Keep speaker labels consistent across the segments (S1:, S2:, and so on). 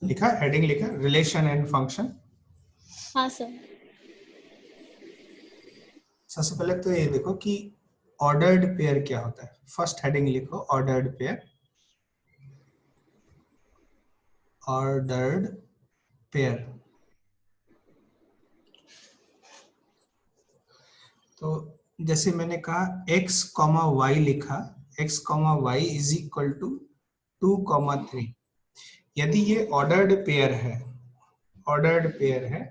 S1: लिखा, हेडिंग लिखा, relation and function.
S2: हाँ सर।
S1: सबसे पहले तो ये देखो कि ऑर्डर्ड पेयर क्या होता है। फर्स्ट हेडिंग लिखो ऑर्डर्ड पेयर। ऑर्डर्ड पेयर, तो जैसे मैंने कहा x कॉमा वाई लिखा, x comma y is equal to 2,3। यदि ये ऑर्डर्ड पेयर है, ऑर्डर्ड पेयर है,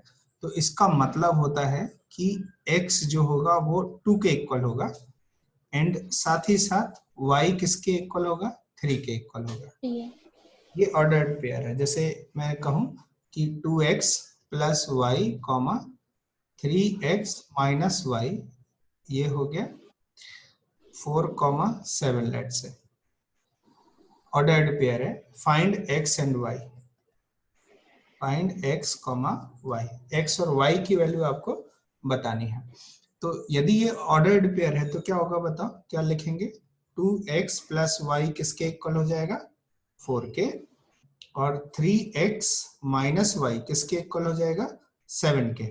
S1: तो इसका मतलब होता है कि x जो होगा वो 2 के इक्वल होगा, एंड साथ ही साथ y किसके इक्वल होगा, 3 के इक्वल होगा। ये ऑर्डर्ड पेयर है। जैसे मैं कहूं कि 2x plus y comma 3x minus y, ये हो गया 4,7, लेट से ऑर्डर्ड पेयर है। Find x and y, find x comma y, x और y की वैल्यू आपको बतानी है। तो यदि ये ऑर्डर्ड पेयर है तो क्या होगा बताओ, क्या लिखेंगे, 2x प्लस वाई किसके इक्वल हो जाएगा, 4 के, और 3x माइनस वाई किसके इक्वल हो जाएगा, 7 के।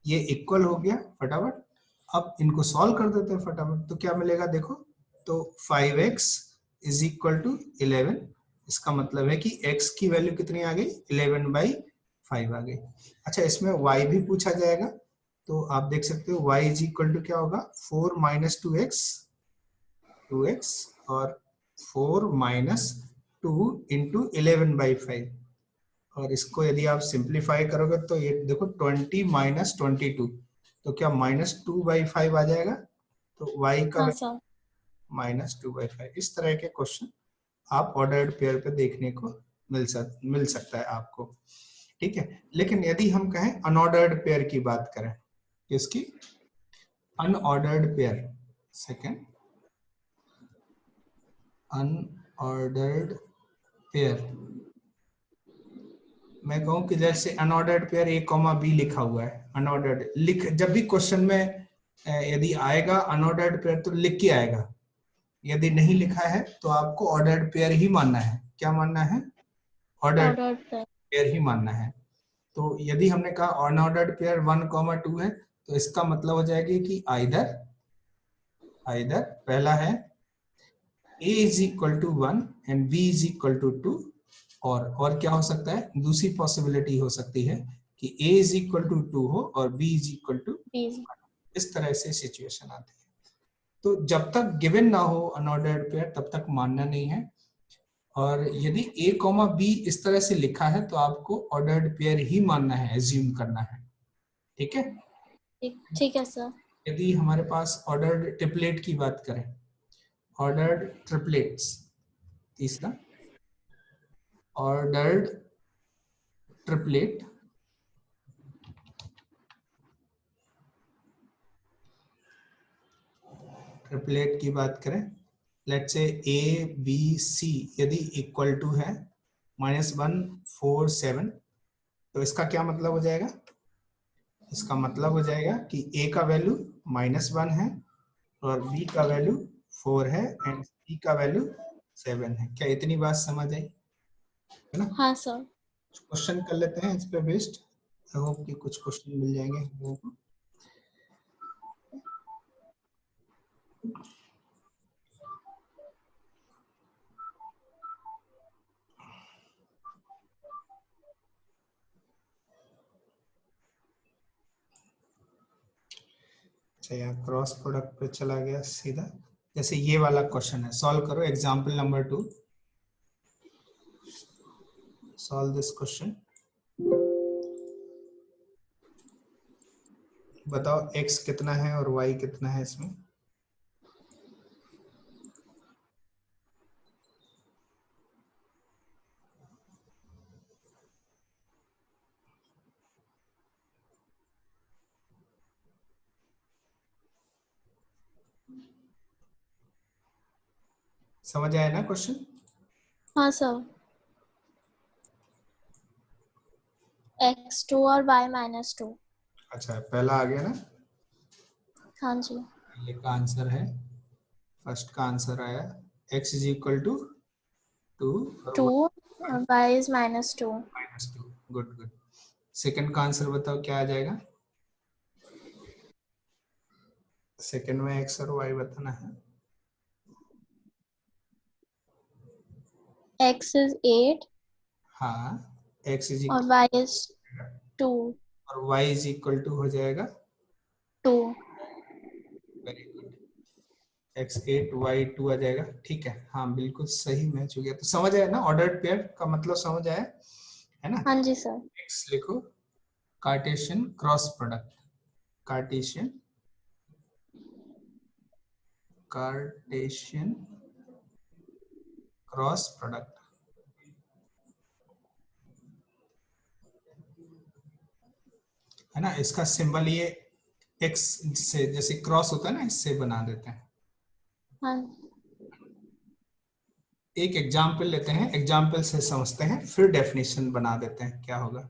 S1: ये इक्वल हो गया फटाफट। अब इनको सॉल्व कर देते हैं फटाफट, तो क्या मिलेगा देखो, तो 5x इज इक्वल टू 11। इसका मतलब है कि x की वैल्यू कितनी आ गई, 11/5 आ गई। अच्छा, इसमें y भी पूछा जाएगा, तो आप देख सकते हो y इज इक्वल टू क्या होगा, 4 माइनस 2x, और 4 माइनस 2 इंटू 11/5, और इसको यदि आप सिंप्लीफाई करोगे तो ये देखो 20 माइनस 22, तो क्या -2/5 आ जाएगा। तो y का
S2: हाँ सर।
S1: -2/5। इस तरह के क्वेश्चन आप ऑर्डर्ड पेयर पे देखने को मिल सकता है आपको, ठीक है। लेकिन यदि हम कहें अनऑर्डर्ड पेयर की बात करें, किसकी, unordered pair, second, unordered pair, मैं कहूं कि जैसे unordered pair a comma b लिखा हुआ है, अनऑर्डर्ड लिख, जब भी क्वेश्चन में यदि आएगा अनऑर्डर्ड पेयर तो लिख के आएगा। यदि नहीं लिखा है तो आपको ऑर्डर्ड पेयर ही मानना है। क्या मानना है, ऑर्डर्ड
S2: ऑर्डर पे।
S1: पेयर ही मानना है। तो यदि हमने कहा अनऑर्डर्ड पेयर 1,2 है, तो इसका मतलब हो जाएगा कि आइदर, आइदर पहला है a is equal to 1 and b is equal to 2, और क्या हो सकता है, दूसरी पॉसिबिलिटी हो सकती है कि a इज इक्वल टू 2 हो और b इज इक्वल टू, इस तरह से सिचुएशन आती है। तो जब तक गिवन ना हो अनऑर्डर्ड पेयर तब तक मानना नहीं है, और यदि a कॉमा b इस तरह से लिखा है तो आपको ऑर्डर्ड पेयर ही मानना है, एज्यूम करना है, ठीक है।
S2: ठीक है सर।
S1: यदि हमारे पास ऑर्डर्ड ट्रिपलेट की बात करें, ऑर्डर्ड ट्रिपलेट्स, तीसरा ऑर्डर्ड ट्रिपलेट, ट्रिपलेट की बात करें, let's say A B C यदि इक्वल टू है -1 4 7, तो इसका क्या मतलब हो जाएगा, इसका मतलब हो जाएगा कि a का वैल्यू -1 है और b का वैल्यू 4 है एंड c का वैल्यू 7 है। क्या इतनी बात समझ आई, है ना।
S2: हाँ सर।
S1: क्वेश्चन कर लेते हैं इस पे बेस्ड, आई होप कि कुछ क्वेश्चन मिल जाएंगे हम लोगों को। अच्छा, यहाँ क्रॉस प्रोडक्ट पे चला गया सीधा। जैसे ये वाला क्वेश्चन है, सॉल्व करो example number 2, solve this question. बताओ x कितना है और y कितना है इसमें। समझ आया ना क्वेश्चन।
S2: हाँ सर। x2 और y-2।
S1: अच्छा, पहला आ गया ना,
S2: हाँ जी।
S1: पहले का आंसर है, फर्स्ट का आंसर आया x इज इक्वल टू 2 और
S2: 2 और y is -2।
S1: Good good. Second का आंसर बताओ क्या आ जाएगा? सेकंड में एक्स और वाई बताना है।
S2: x is 8
S1: हाँ, x इज
S2: और
S1: इक्वल
S2: y is 2
S1: और y इज इक्वल टू हो जाएगा
S2: 2।
S1: वेरी गुड, x8 y2 आ जाएगा। ठीक है, हाँ बिल्कुल सही मैच हो गया। तो समझ आया ना ऑर्डर्ड पेयर का मतलब, समझ आया है ना?
S2: हाँ जी सर।
S1: नेक्स्ट लिखो, Cartesian cross product. Cartesian Cartesian cross product है ना। इसका सिंबल ये x से जैसे क्रॉस होता है ना, इससे बना देते हैं।
S2: हाँ
S1: एक एग्जाम्पल लेते हैं, एग्जाम्पल से समझते हैं, फिर डेफिनेशन बना देते हैं। क्या होगा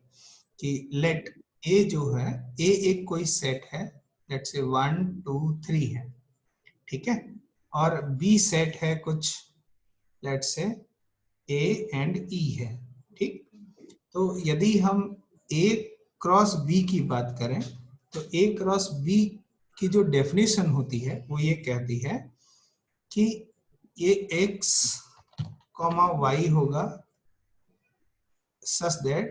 S1: कि लेट ए जो है, ए एक कोई सेट है, लेट से 1 2 3 है, ठीक है, और बी सेट है कुछ, लेट से ए एंड ई है, ठीक। तो यदि हम ए क्रॉस बी की बात करें, तो ए क्रॉस बी की जो डेफिनेशन होती है वो ये कहती है कि ये एक्स कॉमा वाई होगा such that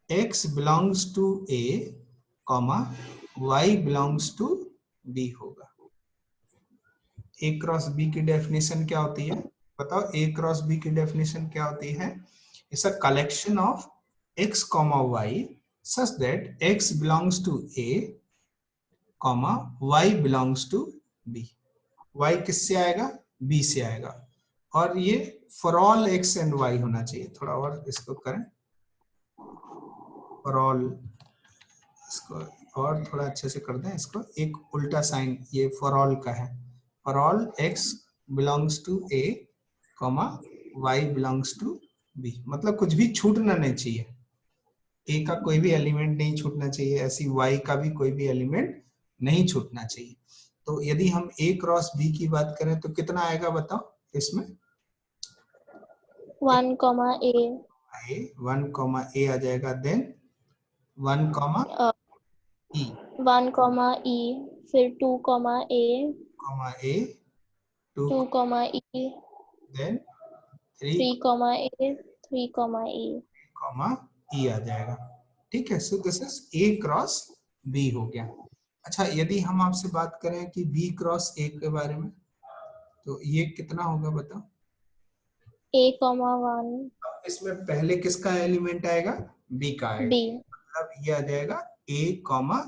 S1: x belongs to a comma y belongs to b होगा। a क्रॉस b की डेफिनेशन क्या होती है बताओ? a क्रॉस b की डेफिनेशन क्या होती है? It's a collection of x comma y such that x belongs to a comma y belongs to b। y किससे आएगा? b से आएगा। और ये for all x and y होना चाहिए। थोड़ा और इसको करें, फॉर ऑल, इसको और थोड़ा अच्छे से कर दें। इसको एक उल्टा साइन ये फॉर ऑल का है। For all x belongs to a comma y belongs to b, मतलब कुछ भी छूटना नहीं चाहिए। a का कोई भी एलिमेंट नहीं छूटना चाहिए, ऐसी y का भी कोई भी एलिमेंट नहीं छूटना चाहिए। तो यदि हम a क्रॉस b की बात करें तो कितना आएगा बताओ इसमें?
S2: 1 comma a
S1: 1 कॉमा a आ जाएगा, then 1 comma e
S2: 1 comma e, फिर 2 comma a
S1: comma a 2
S2: 2 comma e
S1: then 3
S2: 3 comma a 3 comma e।
S1: Comma E आ जाएगा। ठीक है, so this is A cross B हो गया। अच्छा, यदि हम आपसे बात करें कि बी क्रॉस ए के बारे में, तो ये कितना होगा बताओ?
S2: a comma 1
S1: इसमें पहले किसका एलिमेंट आएगा? बी का आएगा,
S2: b
S1: मतलब ये आ जाएगा ए कॉमा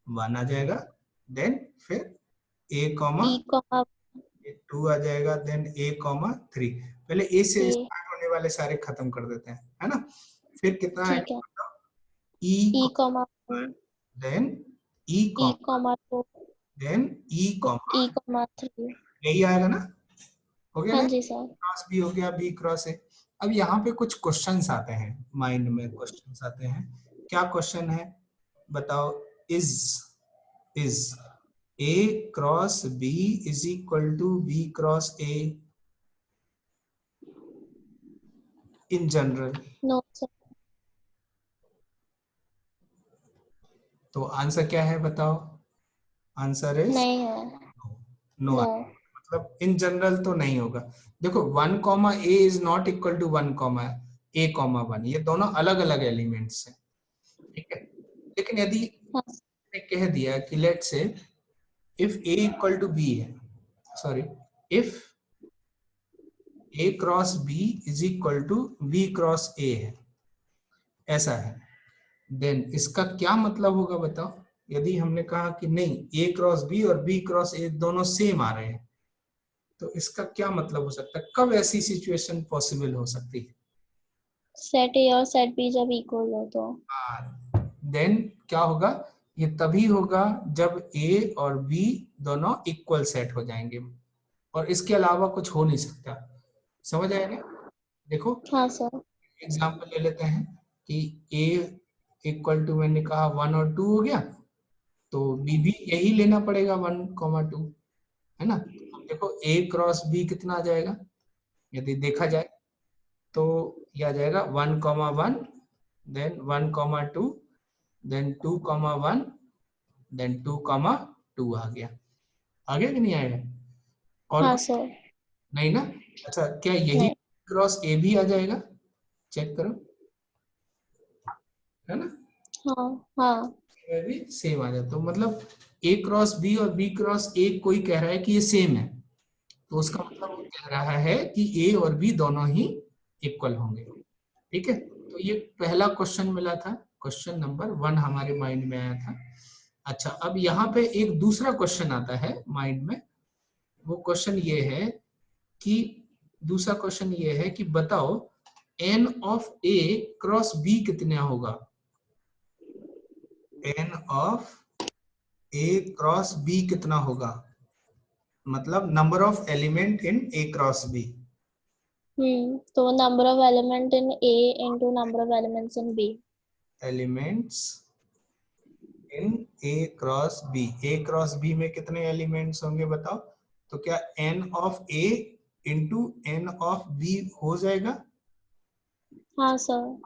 S1: 1 आ जाएगा, देन फिर ए कॉमा
S2: e comma
S1: 2 आ जाएगा, देन ए कॉमा 3। पहले ए से
S2: a।
S1: स्टार्ट होने वाले सारे खत्म कर देते हैं, है ना। फिर कितना
S2: ठीक
S1: आएगा
S2: है,
S1: बताओ?
S2: e
S1: ई,
S2: comma 1
S1: देन ई
S2: e
S1: कॉमा,
S2: comma 2
S1: देन ई कॉमा,
S2: e comma 3।
S1: यही आएगा ना? हो गया
S2: हाँ
S1: ना?
S2: जी सर।
S1: क्रॉस बी हो गया, बी क्रॉस ए। अब यहाँ पे कुछ क्वेश्चंस आते हैं, माइंड में क्वेश्चंस आते हैं। क्या क्वेश्चन है बताओ? Is A cross B is equal to B cross A in general?
S2: No sir.
S1: तो आंसर क्या है बताओ? आंसर इज
S2: नहीं है।
S1: नो।
S2: नो।
S1: मतलब इन जनरल तो नहीं होगा। देखो 1 comma A is not equal to 1 comma A comma 1, ये दोनों अलग अलग एलिमेंट्स हैं, ठीक है। लेकिन यदि
S2: हाँ
S1: मैंने कह दिया कि let's say if A equal to B है, sorry, if A cross B is equal to B cross A है, ऐसा है, देन इसका क्या मतलब होगा बताओ? यदि हमने कहा कि नहीं ए क्रॉस बी और बी क्रॉस ए दोनों सेम आ रहे हैं, तो इसका क्या मतलब हो सकता है? कब ऐसी सिचुएशन पॉसिबल हो सकती है?
S2: सेट ए और सेट बी जब इक्वल हो तो।
S1: देन क्या होगा? ये तभी होगा जब ए और बी दोनों इक्वल सेट हो जाएंगे, और इसके अलावा कुछ हो नहीं सकता। समझ आया ना? देखो
S2: हाँ सर।
S1: एग्जांपल ले लेते हैं कि ए इक्वल टू, मैंने कहा 1 और 2 हो गया, तो बी भी यही लेना पड़ेगा 1 कॉमा 2, है ना। अब देखो ए क्रॉस बी कितना आ जाएगा यदि देखा जाए, तो यह आ जाएगा 1 कॉमा 1 देन 1,2, देन 2,1, देन 2,2 आ गया। आ गया कि नहीं आएगा? और
S2: हाँ
S1: कुछ
S2: सर।
S1: नहीं ना? अच्छा, क्या यही
S2: नहीं।
S1: क्रॉस ए भी आ जाएगा? चेक करो, है ना?
S2: हाँ हाँ।
S1: में भी सेम आ जाता, तो मतलब ए क्रॉस बी और बी क्रॉस ए कोई कह रहा है कि ये सेम है, तो उसका मतलब वो कह रहा है कि ए और बी दोनों ही इक्वल होंगे। ठीक है, तो ये पहला क्वेश्चन मिला था, क्वेश्चन नंबर 1 हमारे माइंड में आया था। अच्छा, अब यहाँ पे एक दूसरा क्वेश्चन आता है माइंड में। वो क्वेश्चन ये है कि दूसरा क्वेश्चन ये है कि बताओ N of A cross B कितना होगा? N of A cross B कितना होगा? मतलब number of element in A cross B.
S2: तो number of element in A into number of elements in B.
S1: Elements in A cross B, A cross B में कितने elements होंगे बताओ? तो क्या N of A into N of B हो जाएगा?
S2: हाँ सर।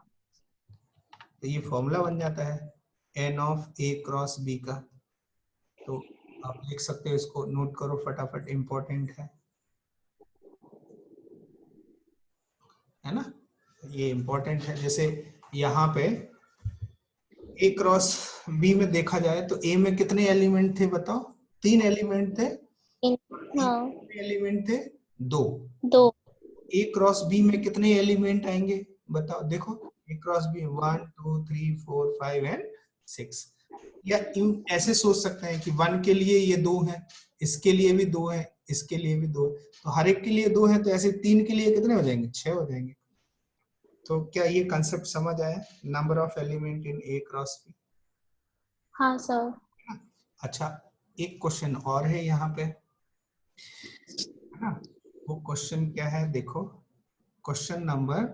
S1: तो ये फॉर्मूला बन जाता है N of A cross B का। तो आप लिख सकते हो, इसको नोट करो फटाफट, इंपॉर्टेंट है ना? ये इंपॉर्टेंट है। जैसे यहाँ पे ए क्रॉस बी में देखा जाए तो ए में कितने एलिमेंट थे बताओ? 3 एलिमेंट थे।
S2: हाँ,
S1: एलिमेंट थे 2।
S2: 2।
S1: ए क्रॉस बी में कितने एलिमेंट आएंगे बताओ? देखो, ए क्रॉस बी 1 2 3 4 5 एंड 6। या ऐसे सोच सकते हैं कि 1 के लिए ये 2 है, इसके लिए भी 2 है, इसके लिए भी 2 है, तो हर एक के लिए 2 है, तो ऐसे 3 के लिए कितने हो जाएंगे? 6 हो जाएंगे। तो क्या ये कंसेप्ट समझ आया? Number of element in A cross B.
S2: हाँ सर।
S1: अच्छा, एक क्वेश्चन और है यहाँ पे, है ना? वो क्वेश्चन क्या है देखो, क्वेश्चन नंबर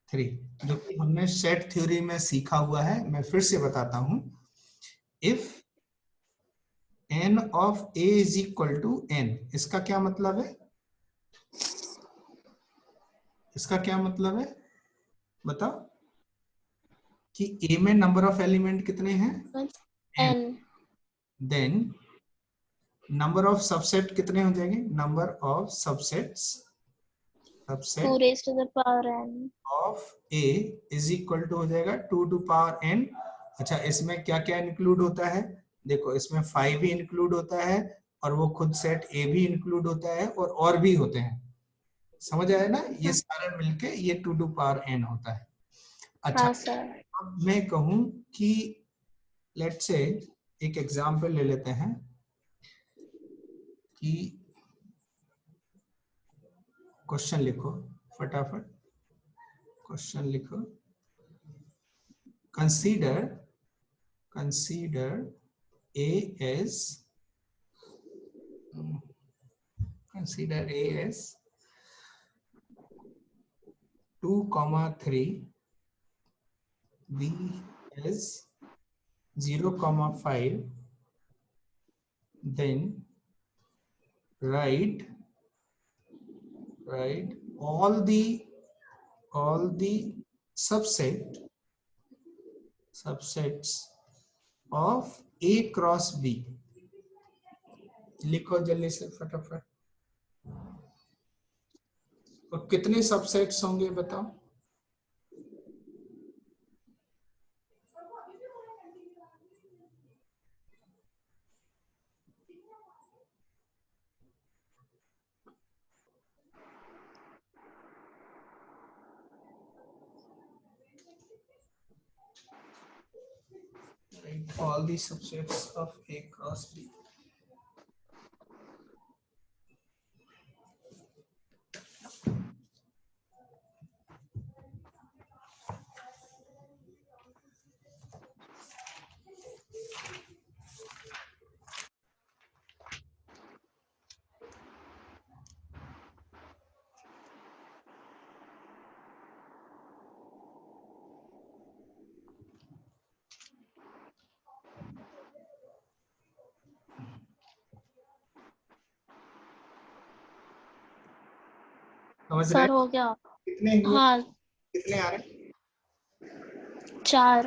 S1: 3, जो कि हमने सेट थ्योरी में सीखा हुआ है। मैं फिर से बताता हूं। If n of a is equal to n, इसका क्या मतलब है? इसका क्या मतलब है बताओ? कि a में नंबर ऑफ एलिमेंट कितने हैं? n।
S2: n।
S1: Then number of subset कितने हो जाएंगे? Number of subsets,
S2: 2
S1: subset
S2: raised to the power n।
S1: Of a is equal to हो जाएगा 2 टू पावर n। अच्छा, इसमें क्या क्या इंक्लूड होता है? देखो, इसमें 5 भी इंक्लूड होता है, और वो खुद सेट a भी इंक्लूड होता है, और भी होते हैं। समझ आया ना? ये सारे मिलके ये 2 टू पावर n होता है। अच्छा,
S2: हाँ सर।
S1: अब मैं कहूं कि लेट्स से एक एग्जांपल ले लेते हैं कि क्वेश्चन लिखो फटाफट, क्वेश्चन लिखो। Consider consider a as consider a as 2,3, b as 0,5, then write all the subsets of a cross b। लिखो जल्दी से फटाफट। तो कितने सबसेट्स होंगे बताओ? Write all the subsets of a cross b। समझ रहे
S2: सर
S1: हैं?
S2: हो गया।
S1: कितने हुए?
S2: हाँ,
S1: कितने आ रहे हैं?
S2: 4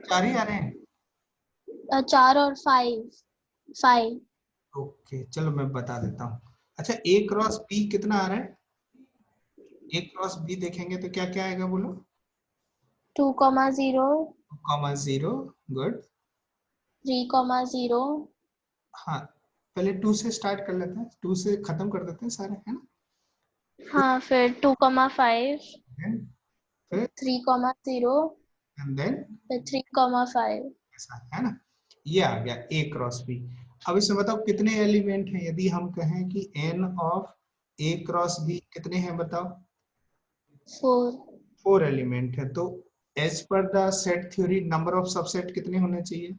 S1: 4 ही आ रहे हैं?
S2: 4 और 5
S1: ओके चलो मैं बता देता हूँ। अच्छा ए क्रॉस बी कितना आ रहा है? ए क्रॉस बी देखेंगे तो क्या क्या आएगा बोलो?
S2: 2,0
S1: 0, गुड।
S2: 3,0
S1: हाँ पहले 2 से स्टार्ट कर लेते हैं, 2 से खत्म कर देते हैं सारे, है ना?
S2: हाँ, फिर 2,5
S1: Then, फिर
S2: 3,0
S1: एंड देन
S2: फिर 3,5
S1: ऐसा, है ना? ये आ गया ए क्रॉस बी। अब इसमें बताओ कितने एलिमेंट हैं? यदि हम कहें कि n of A cross B कितने हैं बताओ?
S2: 4
S1: 4 एलिमेंट है। तो as per the set theory number of subset कितने होने चाहिए?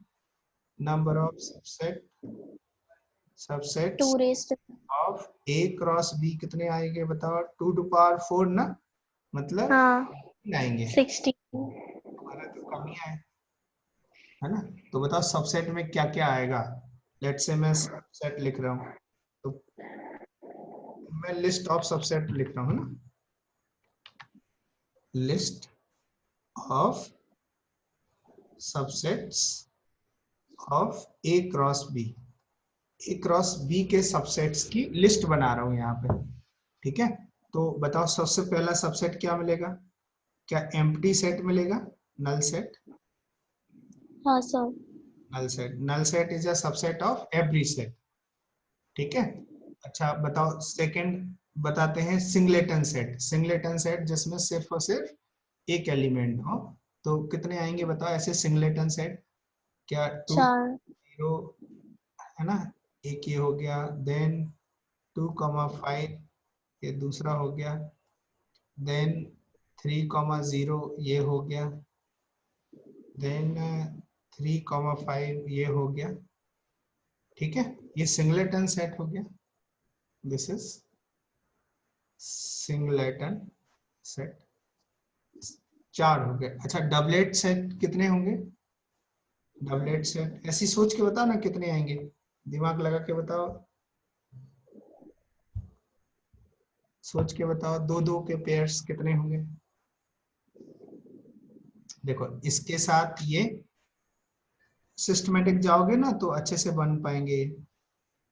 S1: Number of subsets
S2: 2 raised
S1: of A cross B कितने आएंगे बताओ? 2 टू पावर 4 ना, मतलब
S2: हाँ
S1: 16 आएंगे।
S2: 16
S1: हमारा तो कम ही आए, है ना? तो बताओ सबसेट में क्या क्या आएगा? लेट से मैं सबसेट लिख रहा हूँ, तो मैं लिस्ट ऑफ सबसेट लिख रहा हूँ ना, list of subsets of A cross B. A cross B के सबसेट्स की लिस्ट बना रहा हूँ यहाँ पे, ठीक है? तो बताओ सबसे पहला सबसेट क्या मिलेगा? क्या एम्प्टी सेट मिलेगा? Null set?
S2: हाँ sir
S1: null set is a subset of every set, ठीक है? अच्छा बताओ सेकंड बताते हैं सिंगलेटन सेट। सिंगलेटन सेट जिसमें सिर्फ और सिर्फ एक एलिमेंट हो, तो कितने आएंगे बताओ ऐसे सिंगलेटन सेट? क्या 2,
S2: 4
S1: 0, है ना? एक ये हो गया, देन 2,5 ये दूसरा हो गया, देन 3,0 ये हो गया, देन 3,5 ये हो गया, ठीक है? ये सिंगलेटन सेट हो गया, दिस इज सिंगलेटन सेट। 4 हो गए। अच्छा डबलेट सेट कितने होंगे? डबलेट सेट ऐसी सोच के बताओ ना कितने आएंगे, दिमाग लगा के बताओ, सोच के बताओ, दो दो के पेयर्स कितने होंगे? देखो इसके साथ ये सिस्टमेटिक जाओगे ना तो अच्छे से बन पाएंगे,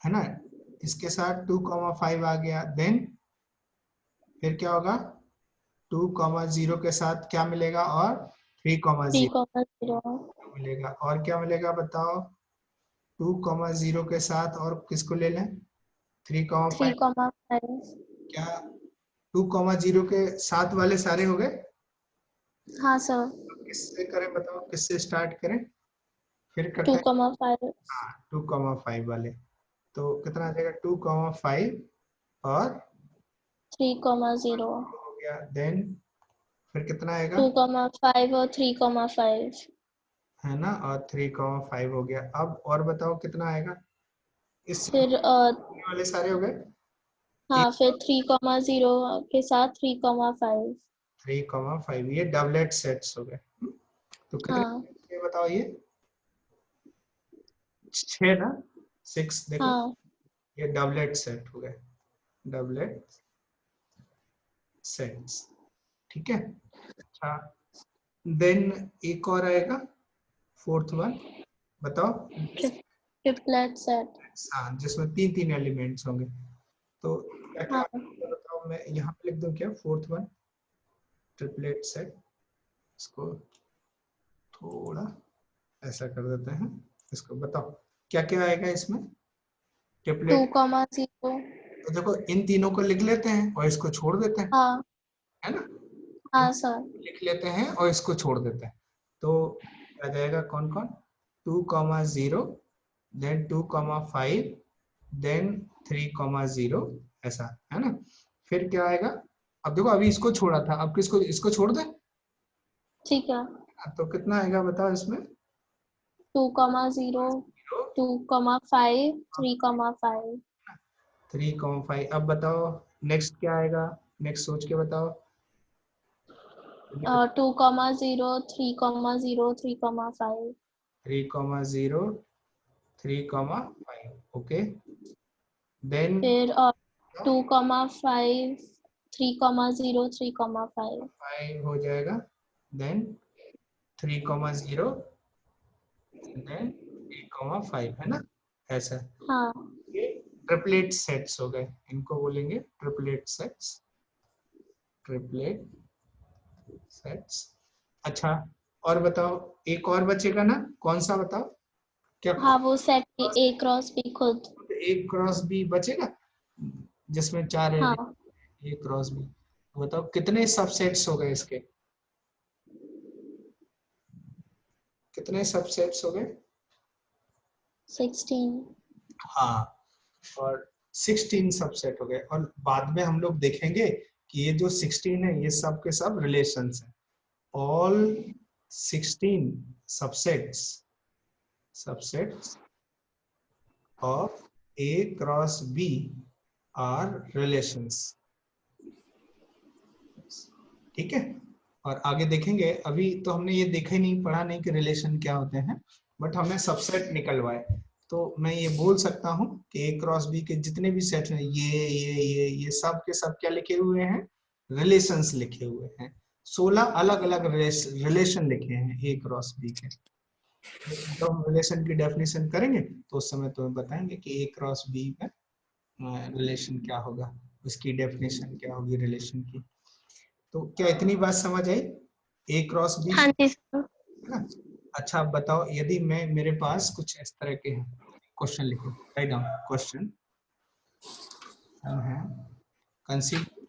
S1: है ना? इसके साथ 2,5 आ गया, देन फिर क्या होगा? 2,0 के साथ क्या मिलेगा? और 3,0
S2: 3,0
S1: मिलेगा, और क्या मिलेगा बताओ? 2,0 के साथ और किसको ले लें? 3,5।
S2: 3,5
S1: क्या 2,0 के साथ वाले सारे हो गए?
S2: हाँ सर
S1: किससे करें बताओ, किससे स्टार्ट करें? फिर करते हैं
S2: 2,5
S1: हाँ 2,5 वाले। तो कितना आ जाएगा? 2,5 और
S2: 3,0
S1: हो गया, देन फिर कितना आएगा?
S2: 2,5 और 3,5
S1: है ना? और 3,5 हो गया। अब और बताओ कितना आएगा? इस
S2: फिर
S1: वाले सारे हो गए।
S2: हाँ फिर 3,0 के साथ 3,5
S1: 3,5 ये डबलेट सेट्स हो गए। तो कितने
S2: हाँ
S1: ये बताओ? ये 6 ना, 6 देखो,
S2: हाँ
S1: ये डबलेट सेट हो गए, डबलेट सेट्स, ठीक है? अच्छा देन एक और आएगा, फोर्थ वन, बताओ?
S2: ट्रिपलेट सेट
S1: हाँ जिसमें 3 3 एलिमेंट्स होंगे। तो क्या क्या
S2: हाँ
S1: बताओ? मैं यहाँ पे लिख दूं क्या? फोर्थ वन ट्रिपलेट सेट, इसको थोड़ा ऐसा कर देते हैं, इसको बताओ क्या क्या आएगा इसमें? ट्रिपलेट
S2: 2,0
S1: तो देखो इन तीनों को लिख लेते हैं और इसको छोड़ देते हैं,
S2: हाँ
S1: है ना? इन
S2: हाँ सर
S1: लिख लेते हैं और इसको छोड़ देते हैं, तो आ जाएगा कौन कौन? 2,0, देन 2,5, देन 3,0, ऐसा, है ना? फिर क्या आएगा? अब देखो अभी इसको छोड़ा था, अब किसको? इसको छोड़ दे,
S2: ठीक है
S1: तो कितना आएगा बताओ इसमें?
S2: 2,0 2,5 3,5
S1: 3,5। अब बताओ नेक्स्ट क्या आएगा? नेक्स्ट सोच के बताओ।
S2: 2,0 3,0 3,5
S1: 3,0 3,5, ओके, देन
S2: फिर 2,5 3,0 3,5
S1: 5 हो जाएगा, देन 3,0 देन 8,5 है ना, ऐसा।
S2: हाँ
S1: ये ट्रिपलेट सेट्स हो गए, इनको बोलेंगे ट्रिपलेट सेट्स, ट्रिपलेट सेट्स। अच्छा, और बताओ, एक और बचेगा ना, कौन सा बताओ, क्या
S2: हाँ, वो सेट ए क्रॉस बी खुद।
S1: एक क्रॉस बी बचेगा, जिसमें 4
S2: हाँ,
S1: एलिमेंट ए क्रॉस बी। बताओ कितने सबसेट्स हो गए इसके, कितने सबसेट्स हो गए?
S2: 16।
S1: हाँ, और 16 सबसेट हो गए। और बाद में हम लोग देखेंगे कि ये जो 16 है ये सब के सब रिलेशंस हैं। All 16 subsets, subsets of A cross B are relations. ठीक है, और आगे देखेंगे। अभी तो हमने ये देखा ही नहीं, पढ़ा नहीं कि रिलेशन क्या होते हैं, बट हमने सबसेट निकलवाए। तो मैं ये बोल सकता हूँ कि ए क्रॉस बी के जितने भी सेट हैं, ये सब के सब क्या लिखे हुए हैं, रिलेशंस लिखे हुए हैं। 16 अलग अलग रिलेशन लिखे हैं ए क्रॉस बी के। तो हम रिलेशन की डेफिनेशन करेंगे तो उस समय तुम्हें बताएंगे कि ए क्रॉस बी में रिलेशन क्या होगा, उसकी डेफिनेशन क्या होगी रिलेशन की। तो क्या इतनी बात समझ आई, ए क्रॉस बी,
S2: हाँ जी सर।
S1: है ना? अच्छा, आप बताओ, यदि मैं, मेरे पास कुछ इस तरह के हैं, क्वेश्चन लिखो, राइट डाउन क्वेश्चन है, consider,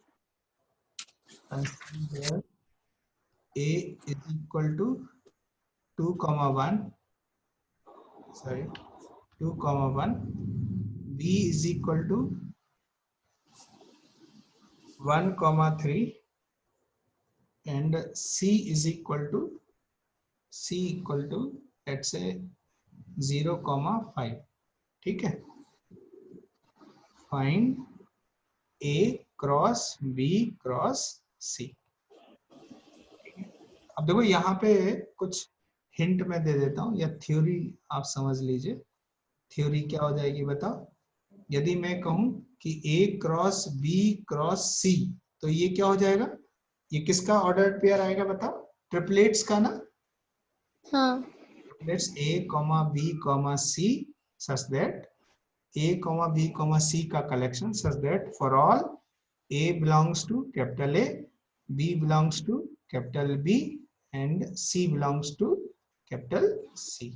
S1: consider a is equal to 2,1, sorry 2,1, b is equal to 1,3 and c equal to let's say 0,5। ठीक है, फाइंड ए क्रॉस बी क्रॉस सी। अब देखो यहाँ पे कुछ हिंट मैं दे देता हूँ, या थ्योरी आप समझ लीजिए। थ्योरी क्या हो जाएगी बताओ, यदि मैं कहूँ कि ए क्रॉस बी क्रॉस सी, तो ये क्या हो जाएगा, ये किसका ऑर्डर पेयर आएगा बताओ, ट्रिपलेट्स का ना।
S2: हाँ,
S1: triplets A comma B comma C such that A, B, C का collection such that for all A belongs to capital A, B belongs to capital B and C belongs to capital C।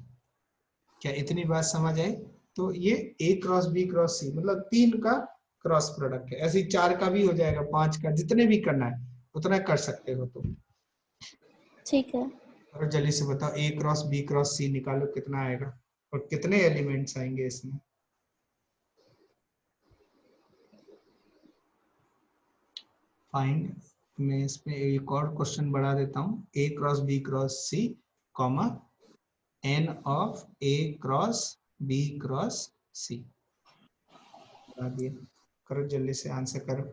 S1: क्या इतनी बात समझ आई? तो ये A cross B cross C मतलब 3 का cross product है। ऐसे 4 का भी हो जाएगा, 5 का, जितने भी करना है उतना कर सकते हो तुम।
S2: ठीक है।
S1: और जल्दी से बताओ, A cross B cross C निकालो कितना आएगा और कितने एलिमेंट्स आएंगे इसमें। फाइंड, मैं इसमें एक और क्वेश्चन बढ़ा देता हूँ, A cross B cross C comma N of A cross B cross C. बढ़ा दिया, करो जल्दी से आंसर करो।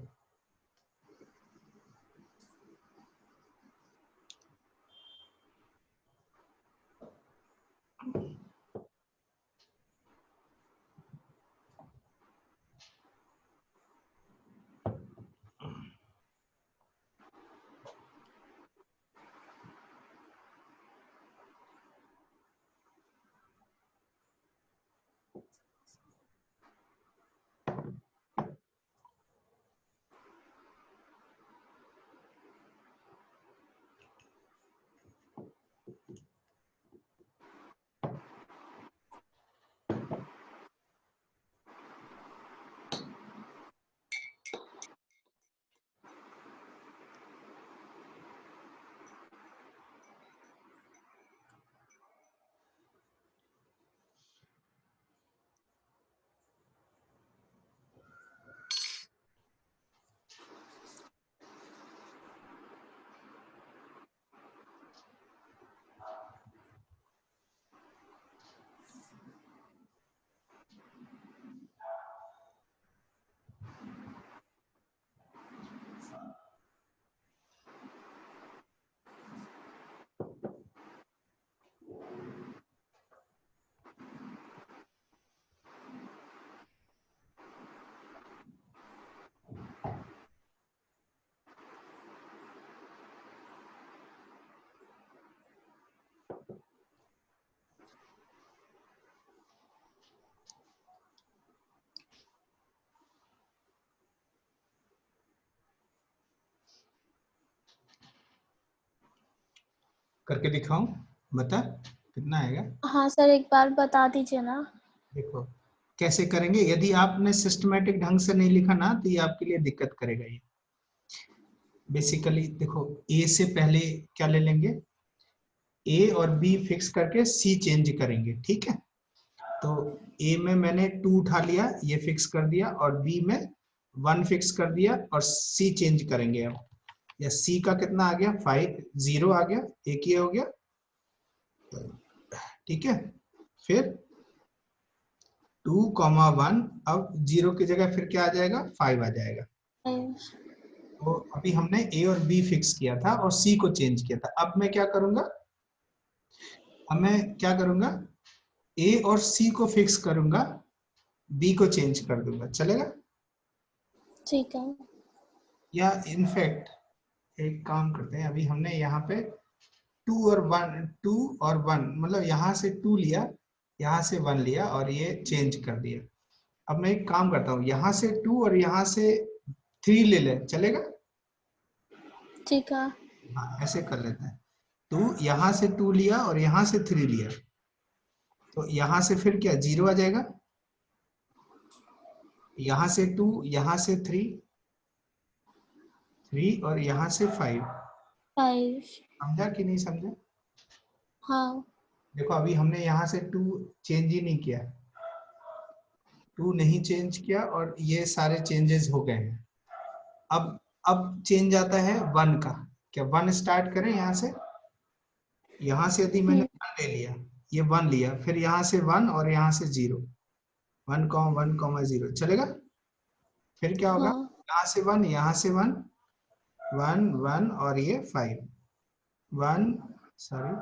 S1: करके दिखाऊं, बता कितना आएगा।
S2: हाँ सर, एक बार बता दीजिए ना।
S1: देखो कैसे करेंगे, यदि आपने सिस्टमेटिक ढंग से नहीं लिखा ना तो ये आपके लिए दिक्कत करेगा। ये बेसिकली देखो, ए से पहले क्या ले लेंगे, ए और बी फिक्स करके सी चेंज करेंगे, ठीक है। तो ए में मैंने 2 उठा लिया, ये फिक्स कर दिया, और बी में 1 फिक्स कर दिया, और सी चेंज करेंगे अब। या सी का कितना आ गया, 5 0 आ गया, एक ही हो गया, ठीक है। फिर 2,1, अब 0 की जगह फिर क्या आ जाएगा, 5 आ जाएगा। तो अभी हमने ए और बी फिक्स किया था और सी को चेंज किया था। अब मैं क्या करूंगा, अब मैं क्या करूंगा, ए और सी को फिक्स करूंगा, बी को चेंज कर दूंगा, चलेगा।
S2: ठीक है।
S1: या इनफैक्ट एक काम करते हैं, अभी हमने यहाँ पे 2 और 1 मतलब यहाँ से 2 लिया, यहाँ से 1 लिया और ये चेंज कर दिया। अब मैं एक काम करता हूँ, यहाँ से 2 और यहाँ से 3 ले ले, चलेगा।
S2: ठीक है।
S1: हाँ ऐसे कर लेते हैं, 2 यहाँ से 2 लिया और यहाँ से 3 लिया, तो यहाँ से फिर क्या 0 आ जाएगा, यहाँ से 2, यहाँ से 3 और यहाँ से 5।
S2: 5।
S1: समझा कि नहीं समझा।
S2: हाँ।
S1: देखो अभी हमने यहाँ से 2 चेंज ही नहीं किया, 2 नहीं चेंज किया और ये सारे चेंजेस हो गए हैं। अब चेंज आता है 1 का, क्या 1 स्टार्ट करें यहाँ से, यहाँ से यदि मैंने 1 ले लिया, ये 1 लिया, फिर यहाँ से 1 और यहाँ से 0, 1,1,0 चलेगा। फिर क्या होगा,
S2: हाँ।
S1: यहाँ से 1, यहाँ से 1, 1 1 और ये 5, 1 सॉरी,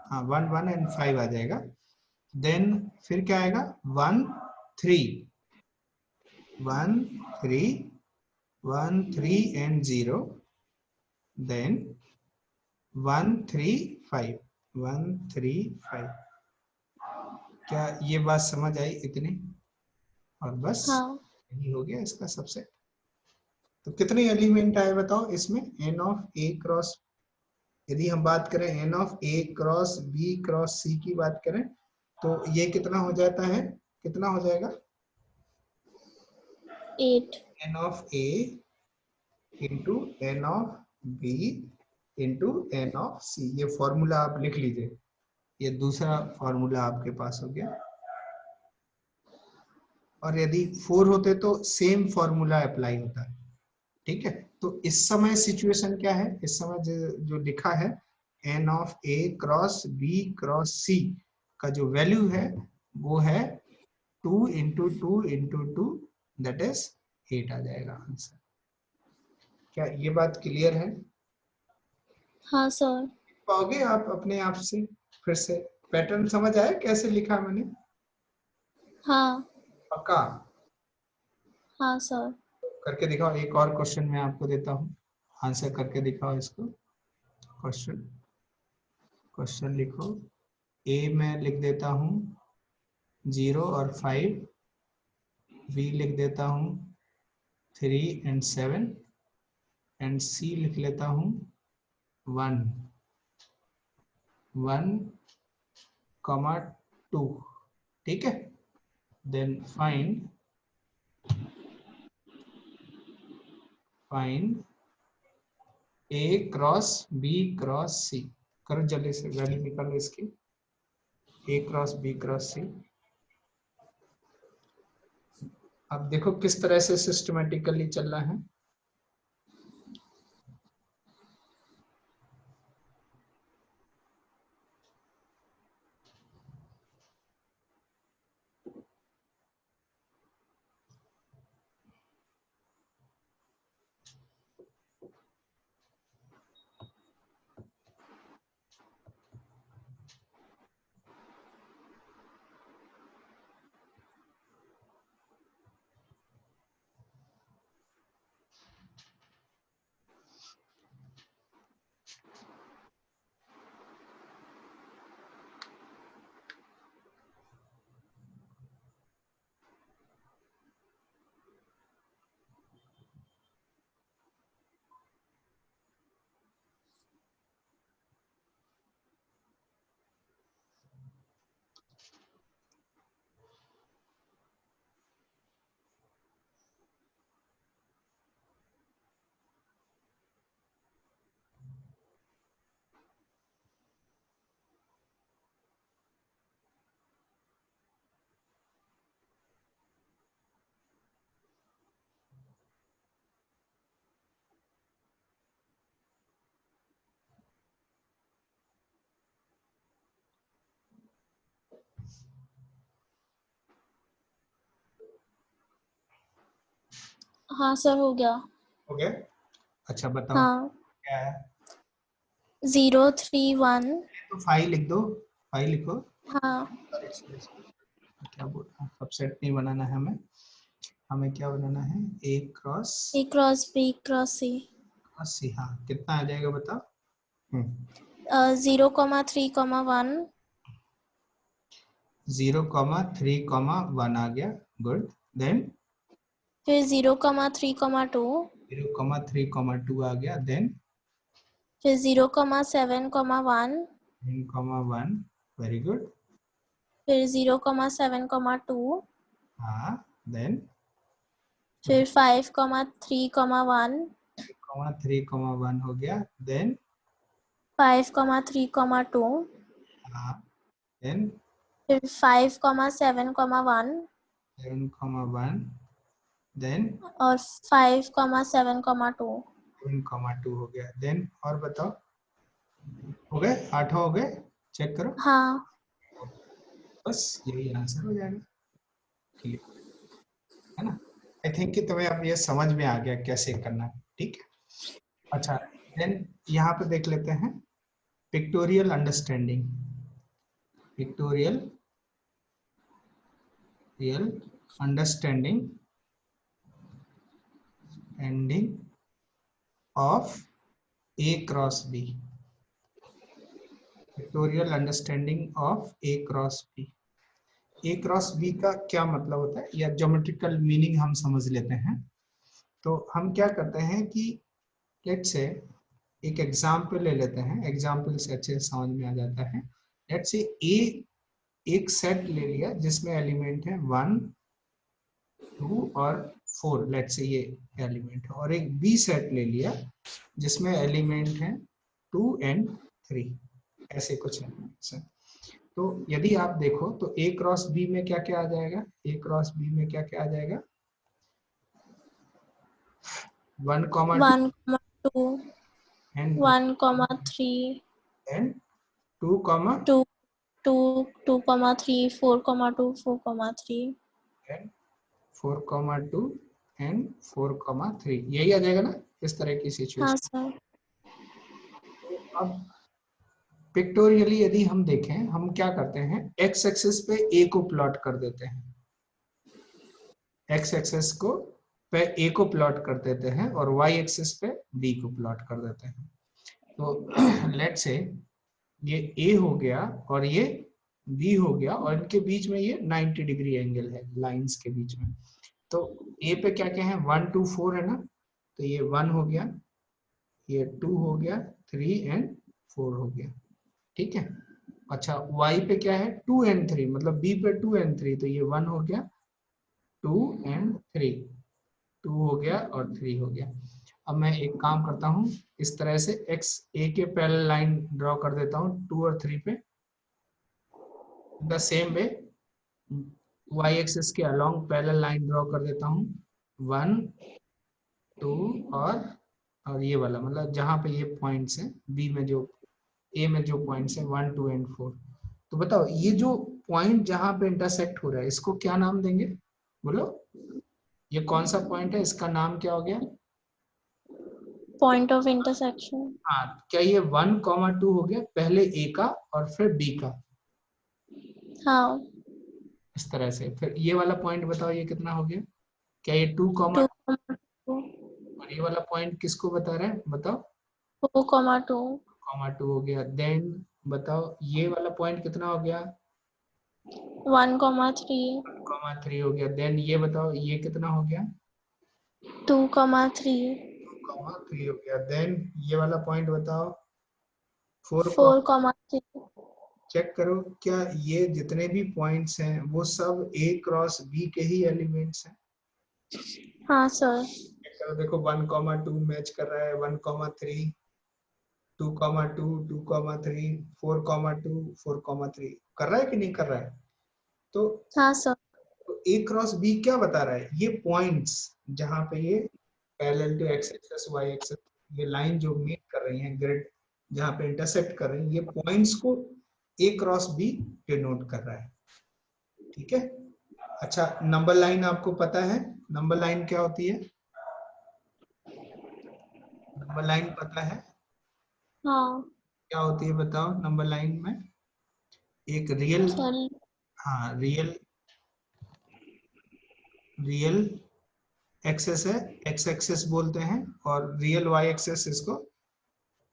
S1: हाँ 1 1 एंड 5 आ जाएगा। देन फिर क्या आएगा, 1 3, 1 3, 1 3 एंड 0, देन 1 3 5, 1 3 5। क्या ये बात समझ आई इतनी, और बस
S2: हाँ
S1: यही हो गया इसका सबसे। तो कितने एलिमेंट आए बताओ इसमें, एन ऑफ ए क्रॉस, यदि हम बात करें N of A cross B cross C की बात करें, तो ये कितना हो जाता है, कितना हो जाएगा,
S2: 8।
S1: N of A into N of B into N of C. ये फॉर्मूला आप लिख लीजिए, ये दूसरा फॉर्मूला आपके पास हो गया। और यदि 4 होते तो सेम फॉर्मूला अप्लाई होता है, ठीक है। तो इस समय सिचुएशन क्या है, इस समय जो लिखा है N of A cross B cross C का जो वैल्यू है वो है 2 इंटू 2 इंटू 2, दैट इज 8 आ जाएगा आंसर। क्या ये बात क्लियर है,
S2: हाँ सर।
S1: पाओगे आप अपने आप से, फिर से पैटर्न समझ आया कैसे लिखा मैंने,
S2: हाँ।
S1: पक्का।
S2: हाँ सर।
S1: करके दिखाओ, एक और क्वेश्चन मैं आपको देता हूँ, आंसर करके दिखाओ इसको। क्वेश्चन, क्वेश्चन लिखो, ए में लिख देता हूँ 0 और 5, बी लिख देता हूँ 3 एंड 7, एंड सी लिख लेता हूँ 1 1,2, ठीक है। देन फाइंड ए क्रॉस बी क्रॉस सी। करो जल्दी से, वैल्यू निकालो इसकी, ए क्रॉस बी क्रॉस सी। अब देखो किस तरह से सिस्टमेटिकली चल रहा है।
S2: हाँ सर हो गया।
S1: हो गया? अच्छा बताओ
S2: हाँ
S1: क्या है।
S2: 0 3 1।
S1: तो फाइव लिख दो, फाइव लिखो।
S2: हाँ
S1: सॉरी, क्या बोल रहा हूँ, सबसेट नहीं बनाना है हमें, हमें क्या बनाना है, A cross
S2: A cross B cross C।
S1: C. हाँ कितना आ जाएगा बताओ।
S2: 0,3,1।
S1: 0,3,1 आ गया, गुड। देन
S2: फिर 0,3,2।
S1: 0,3,2 आ गया, देन
S2: फिर 0,7,1।
S1: 1, वेरी गुड।
S2: फिर 0,7,2।
S1: हाँ देन
S2: फिर 5,3,1।
S1: 3,1 हो गया, देन
S2: 5,3,2।
S1: हाँ देन
S2: फिर 5,7,1।
S1: 7,1, देन
S2: और 5,7,2।
S1: 7,2 हो गया, देन और बताओ, हो गए 8 हो गए, चेक करो।
S2: हाँ
S1: बस यही आंसर हो जाएगा, क्लियर है ना। आई थिंक कि तुम्हें अब ये समझ में आ गया कैसे करना है, ठीक है। अच्छा देन यहाँ पे देख लेते हैं pictorial understanding, pictorial real understanding ending of A cross B, pictorial understanding of A cross B. A cross B का क्या मतलब होता है, या ज्योमेट्रिकल मीनिंग हम समझ लेते हैं। तो हम क्या करते हैं कि लेट्स से एक एग्जाम्पल ले लेते हैं, एग्जाम्पल से अच्छे से समझ में आ जाता है। लेट्स से ए एक सेट ले लिया जिसमें एलिमेंट है 1 2 और 4, लेट्स से ये एलिमेंट है, और एक बी सेट ले लिया जिसमें एलिमेंट है 2 एंड 3, ऐसे कुछ एलिमेंट्स हैं। तो यदि आप देखो तो ए क्रॉस बी में क्या क्या आ जाएगा, ए क्रॉस बी में क्या क्या आ जाएगा, 1,2
S2: 1,2
S1: एंड
S2: 1,3
S1: एंड 2,
S2: 2 2 2,3 4,2 4,3।
S1: एंड 4,2 एंड 4,3, यही आ जाएगा ना, इस तरह की
S2: हाँ
S1: सिचुएशन।
S2: सर।
S1: तो अब पिक्टोरियली यदि हम देखें, हम क्या करते हैं, एक्स एक्सिस पे ए को प्लॉट कर देते हैं, एक्स एक्सिस को पे ए को प्लॉट कर देते हैं और वाई एक्सिस पे बी को प्लॉट कर देते हैं। तो लेट से ये ए हो गया और ये बी हो गया, और इनके बीच में ये 90 डिग्री एंगल है लाइंस के बीच में। तो ए पे क्या क्या है, 1 2 4 है ना, तो ये 1 हो गया, ये 2 हो गया, 3 एंड 4 हो गया, ठीक है। अच्छा y पे क्या है, 2 एंड 3, मतलब b पे 2 एंड 3, तो ये 1 हो गया, 2 एंड 3, 2 हो गया और 3 हो गया। अब मैं एक काम करता हूँ, इस तरह से x a के पैरेलल लाइन ड्रॉ कर देता हूँ 2 और 3 पे, the same way y axis के अलोंग पैरेलल लाइन ड्रॉ कर देता हूँ 1 2 और ये वाला, मतलब जहां पे ये पॉइंट्स हैं b में, जो a में जो पॉइंट्स हैं 1 2 एंड 4। तो बताओ ये जो पॉइंट जहां पे इंटरसेक्ट हो रहा है इसको क्या नाम देंगे, बोलो, ये कौन सा पॉइंट है, इसका नाम क्या हो गया।
S2: Point of intersection.
S1: हाँ, क्या ये 1,2 हो गया, पहले ए का और फिर बी का,
S2: हाँ
S1: इस तरह से। फिर ये वाला पॉइंट बताओ ये कितना हो गया, क्या ये 2,
S2: 2,2
S1: और ये वाला पॉइंट किसको बता रहा है बताओ,
S2: 4,2
S1: 2 हो गया। देन बताओ ये वाला पॉइंट कितना हो गया,
S2: 1,3
S1: 3 हो गया। देन ये बताओ ये कितना हो गया,
S2: 2,3
S1: 3 हो गया। देन ये वाला पॉइंट बताओ 4,
S2: 4,3।
S1: चेक करो क्या ये जितने भी पॉइंट्स हैं वो सब ए क्रॉस बी के ही एलिमेंट्स हैं।
S2: हाँ सर।
S1: चेक करो, देखो 1,2 मैच कर रहा है, 1,3 2,2 2,3 4,2 4,3 कर रहा है कि नहीं कर रहा है। तो
S2: हाँ सर।
S1: ए क्रॉस बी क्या बता रहा है, ये पॉइंट्स जहां पे ये parallel to x axis y axis, ये लाइन जो मीट कर रही है, ग्रिड जहां पे इंटरसेक्ट कर रही है, ये पॉइंट्स को ए क्रॉस बी डिनोट कर रहा है, ठीक है। अच्छा नंबर लाइन आपको पता है, नंबर लाइन क्या होती है, नंबर लाइन पता है
S2: हाँ
S1: क्या होती है, बताओ। नंबर लाइन में एक रियल,
S2: चल
S1: हाँ रियल, रियल एक्सेस है, एक्स एक्सेस बोलते हैं, और रियल वाई एक्सेस इसको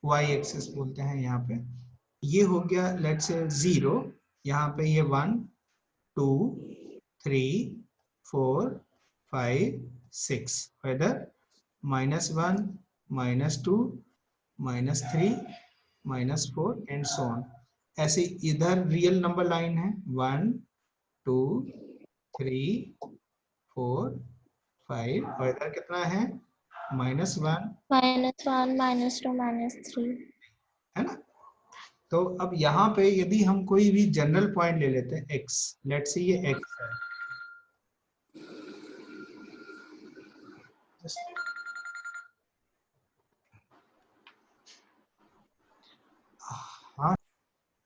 S1: वाई एक्सेस बोलते हैं। यहाँ पे ये हो गया लेट्स से 0, यहाँ पे ये 1 2 3 4 5 6, इधर -1 -2 -3 -4 एंड सो ऑन। ऐसे इधर रियल नंबर लाइन है 1 2 3 4 5, और इधर कितना है -1,
S2: -1 -2 -3।
S1: है ना। तो अब यहाँ पे यदि हम कोई भी जनरल पॉइंट ले लेते हैं x, लेट्स से ये x है, हाँ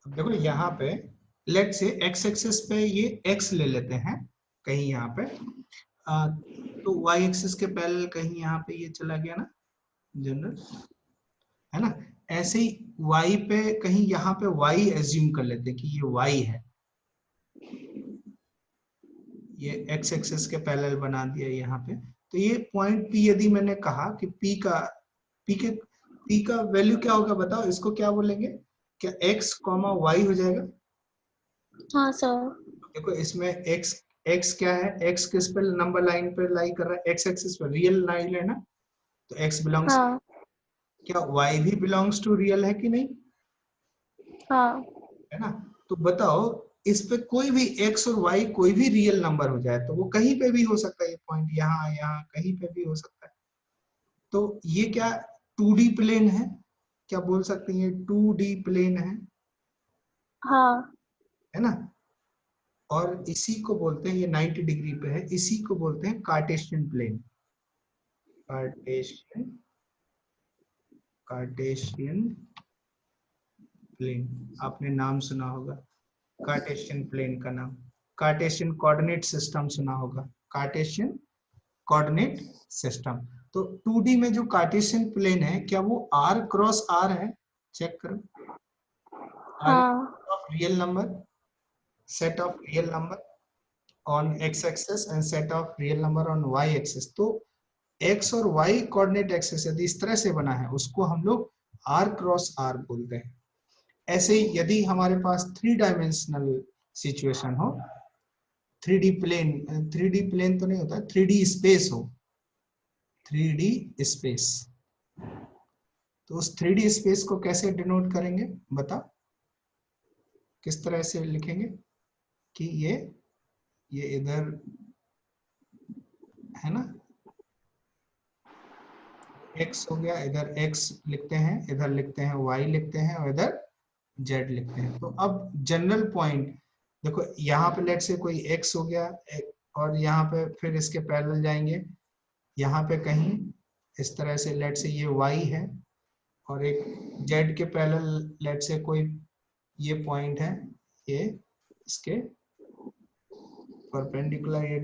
S1: अब देखो यहाँ पे लेट्स से x एक्सिस पे ये x ले लेते हैं कहीं यहाँ पे, तो y एक्सिस के पैरेलल कहीं यहाँ पे ये चला गया ना जनरल, है ना। ऐसे ही y पे कहीं यहाँ पे y एज्यूम कर लेते हैं कि ये y है, ये x एक्सिस के पैरेलल बना दिया यहाँ पे। तो ये पॉइंट P यदि मैंने कहा कि P का वैल्यू क्या होगा बताओ, इसको क्या बोलेंगे, क्या x y हो जाएगा।
S2: हाँ सर।
S1: देखो इसमें x क्या है, x किस पे नंबर लाइन पे लाई कर रहा है, x एक्सिस पे रियल लाइन है ना, तो x बिलोंग्स,
S2: हाँ
S1: क्या y भी बिलोंग्स टू रियल है कि नहीं,
S2: हाँ
S1: है ना। तो बताओ इस पे कोई भी x और y कोई भी रियल नंबर हो जाए तो वो कहीं पे भी हो सकता है, ये पॉइंट यहाँ यहाँ कहीं पे भी हो सकता है। तो ये क्या 2D प्लेन है, क्या बोल सकते हैं ये 2D प्लेन
S2: हाँ
S1: है ना। और इसी को बोलते हैं, ये 90 डिग्री पे है, इसी को बोलते हैं Cartesian plane. Cartesian Cartesian plane, आपने नाम सुना होगा कार्टेशियन प्लेन का नाम, कार्टेशियन कोऑर्डिनेट सिस्टम सुना होगा, कार्टेशियन कोऑर्डिनेट सिस्टम। तो 2D में जो कार्टेशियन प्लेन है क्या वो r क्रॉस r है, चेक करो, r
S2: हाँ
S1: of real number, set of real number on x axis and set of real number on y axis। तो x और y कोऑर्डिनेट एक्सिस यदि इस तरह से बना है उसको हम लोग r क्रॉस r बोलते हैं। ऐसे ही यदि हमारे पास 3 डायमेंशनल सिचुएशन हो, 3D प्लेन, 3D प्लेन तो नहीं होता, 3D स्पेस हो, 3D स्पेस, तो उस 3D स्पेस को कैसे डिनोट करेंगे बता, किस तरह से लिखेंगे कि ये इधर है ना, x हो गया, इधर x लिखते हैं, इधर लिखते हैं y लिखते हैं, और इधर z लिखते हैं। तो अब जनरल पॉइंट देखो यहाँ पे लेट से कोई x हो गया, और यहाँ पे फिर इसके पैरेलल जाएंगे, यहाँ पे कहीं इस तरह से लेट से ये y है, और एक z के पैरेलल लेट से कोई ये पॉइंट है, ये इसके परपेंडिकुलर ये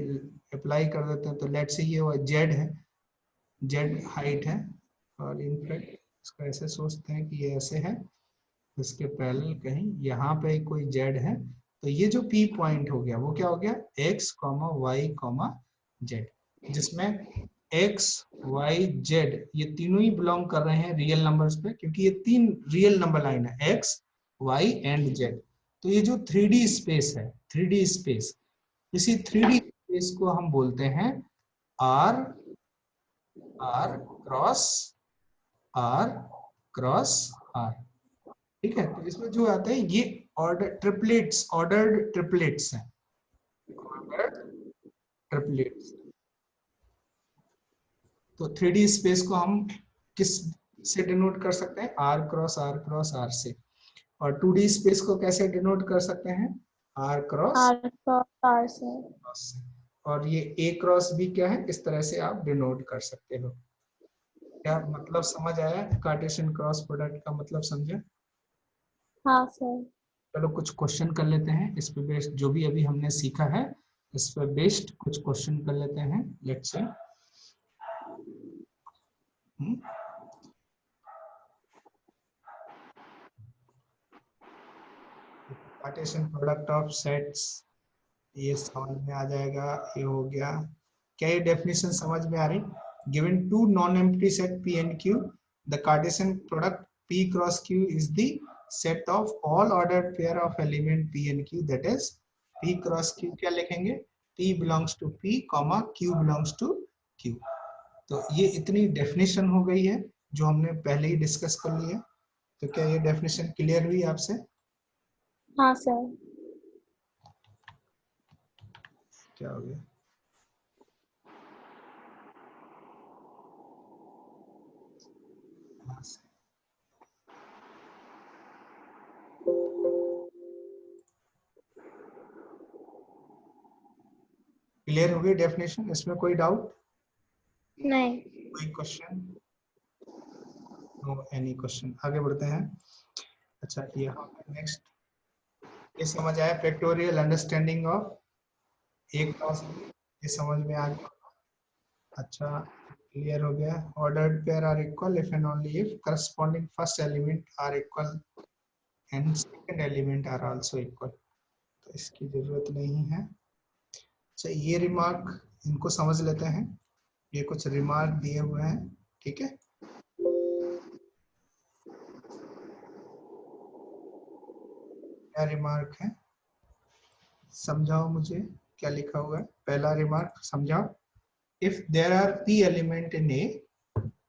S1: अप्लाई कर देते हैं, तो लेट से ये z है, z हाइट है, और इनफैक्ट इसको ऐसे सोचते हैं कि ये ऐसे है, इसके पैरेलल कहीं यहाँ पे कोई z है, तो ये जो P पॉइंट हो गया वो क्या हो गया x, y, z, जिसमें x, y, z ये तीनों ही बिलोंग कर रहे हैं रियल नंबर्स पे, क्योंकि ये 3 रियल नंबर लाइन है x, y एंड z। तो ये जो 3D स्पेस है, 3D स्पेस, इसी 3D स्पेस को हम बोलते हैं r cross r cross r, ठीक है। तो इसमें जो आता है ये ऑर्डर्ड ट्रिपलेट्स हैं, ऑर्डर्ड ट्रिपलेट्स। तो 3D स्पेस को हम किस से डिनोट कर सकते हैं, r क्रॉस r से, और 2D स्पेस को कैसे डिनोट कर सकते हैं, r cross
S2: R cross R से।
S1: से, और ये a क्रॉस b क्या है, इस तरह से आप डिनोट कर सकते हो। क्या मतलब समझ आया, कार्टेशियन क्रॉस प्रोडक्ट का मतलब समझे।
S2: हाँ सर।
S1: चलो कुछ क्वेश्चन कर लेते हैं इस पे बेस्ड, जो भी अभी हमने सीखा है इस पे बेस्ड कुछ क्वेश्चन कर लेते हैं, let's say. Cartesian product of sets, ये समझ में आ जाएगा। ये हो गया। क्या ये डेफिनेशन समझ में आ रही? Given two non empty set P and Q, the Cartesian product P cross Q is the set of all ordered pair of element P and Q, that is P cross Q क्या लिखेंगे? P belongs to P, Q belongs to Q। तो ये इतनी definition हो गई है जो हमने पहले ही डिस्कस कर ली है। तो क्या ये डेफिनेशन क्लियर हुई आपसे?
S2: हाँ सर।
S1: क्या हो गया? क्लियर हो गई डेफिनेशन? इसमें कोई डाउट?
S2: नहीं।
S1: कोई क्वेश्चन? No any question. आगे बढ़ते हैं। अच्छा, ये नेक्स्ट, ये समझ आया factorial understanding of A cross B, ये समझ में आ गया? अच्छा, क्लियर हो गया। Ordered pair are equal if and only if corresponding first element are equal and second element are also equal. तो इसकी जरूरत नहीं है। अच्छा, ये रिमार्क इनको समझ लेते हैं। ये कुछ रिमार्क दिए हुए हैं, ठीक है। क्या रिमार्क है समझाओ मुझे, क्या लिखा हुआ है? पहला रिमार्क समझाओ। If there are P element in A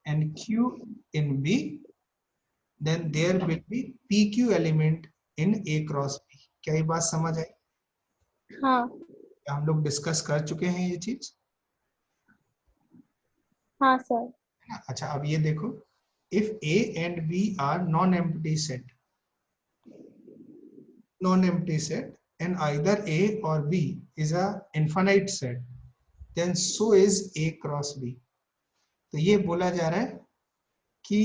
S1: and Q in B, then there will be PQ element in A cross B। क्या ये बात समझ आई?
S2: हाँ।
S1: क्या हम लोग डिस्कस कर चुके हैं ये चीज?
S2: हाँ सर।
S1: अच्छा, अब ये देखो, if A and B are non-empty set and either A or B is a infinite set, then so is A cross B। तो ये बोला जा रहा है कि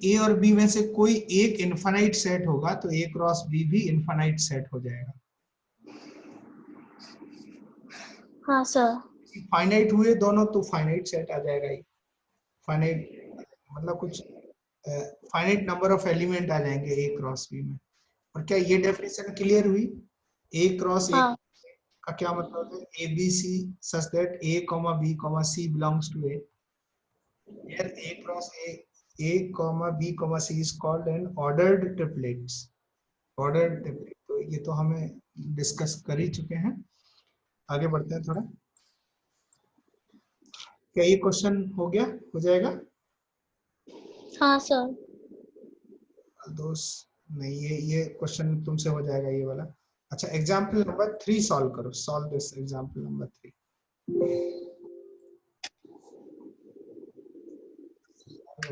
S1: A और B में से कोई एक इनफाइनाइट सेट होगा तो A क्रॉस B भी इनफाइनाइट सेट हो जाएगा।
S2: हाँ सर।
S1: फाइनाइट हुए दोनों तो फाइनाइट सेट आ जाएगा ही। फाइनाइट मतलब कुछ फाइनाइट नंबर ऑफ एलिमेंट आ जाएंगे A क्रॉस B में। और क्या ये डेफिनेशन क्लियर हुई? A क्रॉस A
S2: हाँ।
S1: का क्या मतलब है? A B C such that A, B, C belongs to A। Here A cross A, B, C is called an ordered triplets। Order triplet, तो ये तो हमें डिस्कस कर ही चुके हैं। आगे बढ़ते हैं थोड़ा। क्या ये क्वेश्चन हो गया, हो जाएगा?
S2: हाँ सर।
S1: दोस्त नहीं, ये क्वेश्चन तुमसे हो जाएगा ये वाला। अच्छा, एग्जाम्पल नंबर 3 सॉल्व करो। Solve this example number 3।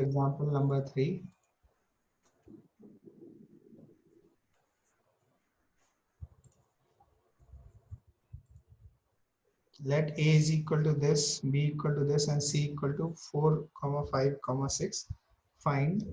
S1: Example number 3। let A is equal to this, B equal to this and C equal to 4, 5, 6। Find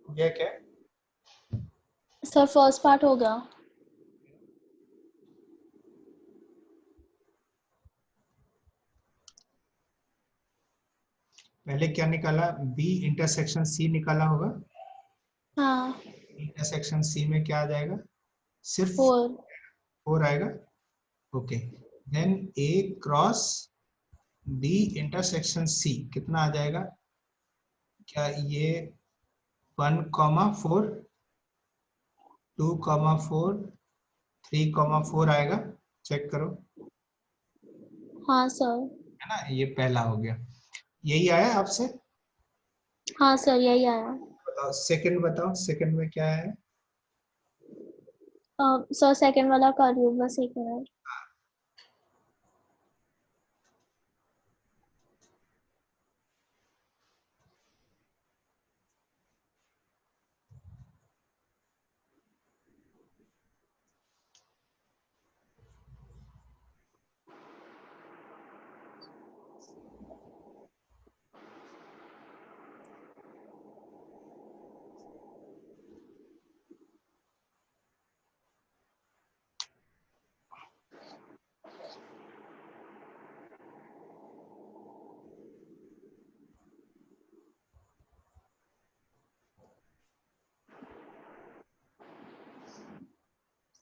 S1: ये क्या?
S2: सर फर्स्ट पार्ट हो गया।
S1: पहले क्या निकाला, बी इंटरसेक्शन सी निकाला होगा।
S2: हाँ
S1: इंटरसेक्शन सी में क्या आ जाएगा, सिर्फ
S2: 4।
S1: 4 आएगा। ओके, देन ए क्रॉस बी इंटरसेक्शन सी कितना आ जाएगा, क्या ये 1,4, 2,4, 3,4 आएगा, चेक करो।
S2: हाँ सर।
S1: है ना, ये पहला हो गया, यही आया आपसे।
S2: हाँ सर यही आया।
S1: बताओ सेकंड, बताओ सेकंड में क्या है।
S2: सर सेकंड वाला कर रही हूँ, बस 1 मिनट।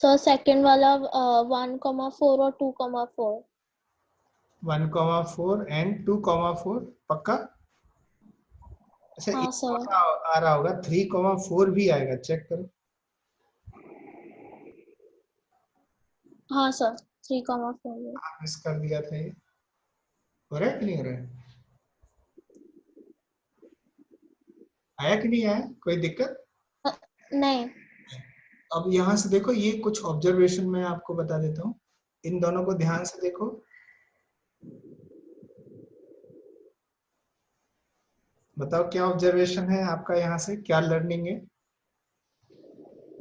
S2: सर सेकंड वाला 1,4 और 2,4।
S1: 1,4 एंड 2,4 पक्का। अच्छा,
S2: हाँ
S1: एक
S2: सर।
S1: और आ रहा होगा, 3,4 भी आएगा, चेक करो।
S2: हाँ सर 3,4।
S1: मिस कर दिया था ये, हो रहा है कि नहीं हो रहा है, आया कि नहीं आया, कोई दिक्कत।
S2: नहीं।
S1: अब यहाँ से देखो, ये कुछ ऑब्जर्वेशन मैं आपको बता देता हूँ, इन दोनों को ध्यान से देखो। बताओ क्या ऑब्जर्वेशन है आपका, यहाँ से क्या लर्निंग है।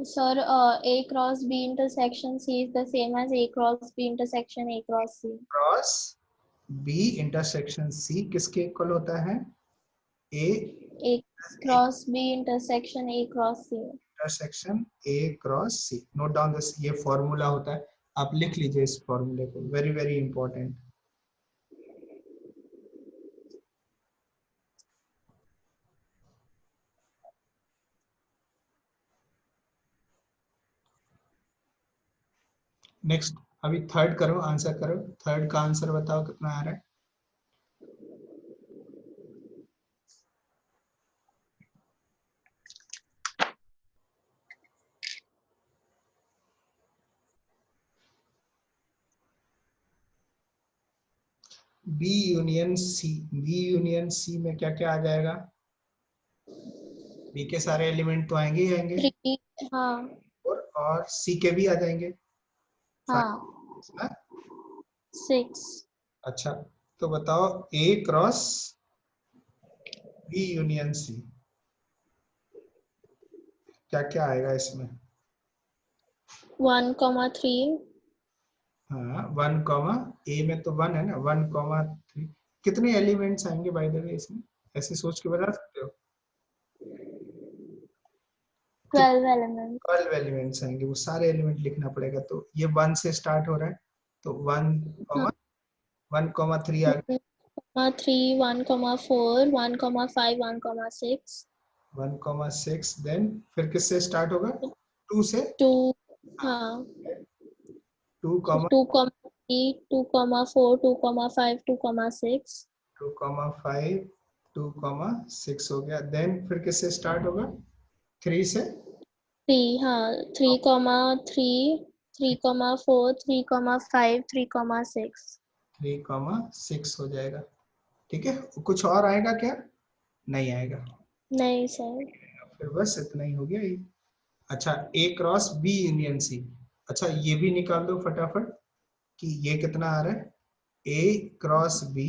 S2: Sir A cross B intersection C is the same as A cross B intersection A cross C।
S1: Cross B intersection C किसके इक्वल होता है, A
S2: A cross B intersection A cross C।
S1: Intersection A cross C. Note down this, ये formula होता है, आप लिख लीजिए इस फॉर्मूले को, वेरी वेरी इंपॉर्टेंट। नेक्स्ट, अभी थर्ड करो, आंसर करो, थर्ड का आंसर बताओ कितना आ रहा है। B union C, B union C में क्या क्या आ जाएगा, बी के सारे एलिमेंट तो आएंगे ही आएंगे,
S2: 3। हाँ।
S1: और सी के भी आ जाएंगे,
S2: हाँ
S1: 5 ना।
S2: 6।
S1: अच्छा, तो बताओ ए क्रॉस बी यूनियन सी क्या क्या आएगा इसमें।
S2: 1,3।
S1: हाँ 1, ए में तो 1 है ना, 1,3 कितने एलिमेंट्स आएंगे बाय द वे इसमें, ऐसे सोच के बता सकते हो।
S2: 12 एलिमेंट।
S1: 12 एलिमेंट्स आएंगे, वो सारे एलिमेंट लिखना पड़ेगा, तो ये 1 से स्टार्ट हो रहा है, तो 1,3 आ गया।
S2: 3, 1,4, 1,5, 1,6।
S1: 1,6, देन फिर किससे स्टार्ट होगा, 2 से।
S2: 2। हाँ
S1: 2,
S2: 2,3, 2,4, 2,5, 2,6।
S1: 2,5, 2,6 हो गया, देन फिर किससे स्टार्ट होगा, 3 से।
S2: 3। हाँ 3,3, 3,4, 3,5, 3,6।
S1: 3,6 हो जाएगा। ठीक है, कुछ और आएगा क्या, नहीं आएगा,
S2: नहीं सर।
S1: फिर बस इतना ही हो गया ये। अच्छा, ए क्रॉस बी यूनियन सी, अच्छा ये भी निकाल दो फटाफट कि ये कितना आ रहा है, A cross B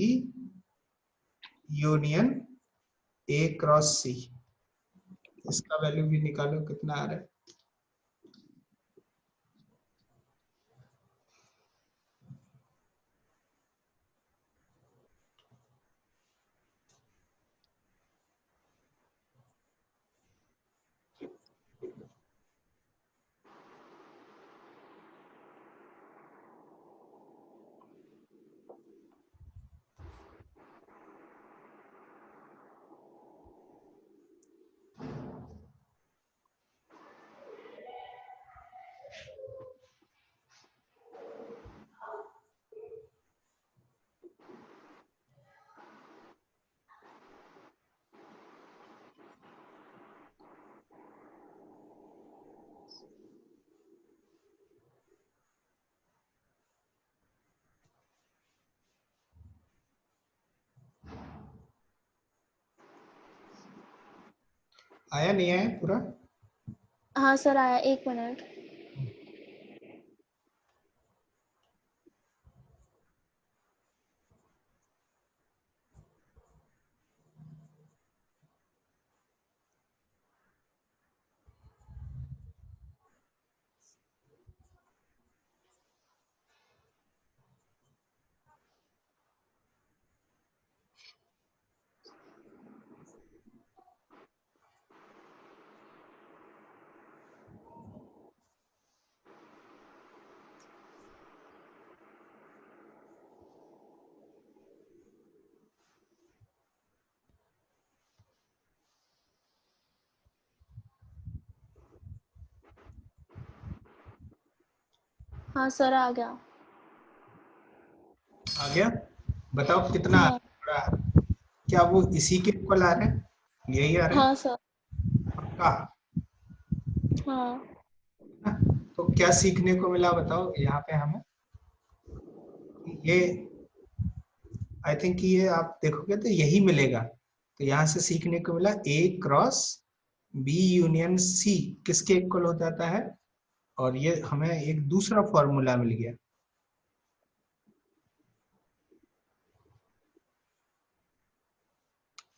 S1: union A cross C, इसका वैल्यू भी निकालो कितना आ रहा है। आया नहीं आया पूरा?
S2: हाँ सर आया, एक मिनट। हाँ सर आ गया।
S1: आ गया? बताओ कितना आ
S2: हाँ
S1: रहा है? क्या वो इसी के इक्वल आ रहे हैं? यही आ रहे हैं?
S2: हाँ सर।
S1: पक्का?
S2: हाँ
S1: ना? तो क्या सीखने को मिला बताओ यहाँ पे हमें? ये आई थिंक ये आप देखोगे तो यही मिलेगा। तो यहाँ से सीखने को मिला ए क्रॉस बी यूनियन सी किसके इक्वल हो जाता है, और ये हमें एक दूसरा फॉर्मूला मिल गया।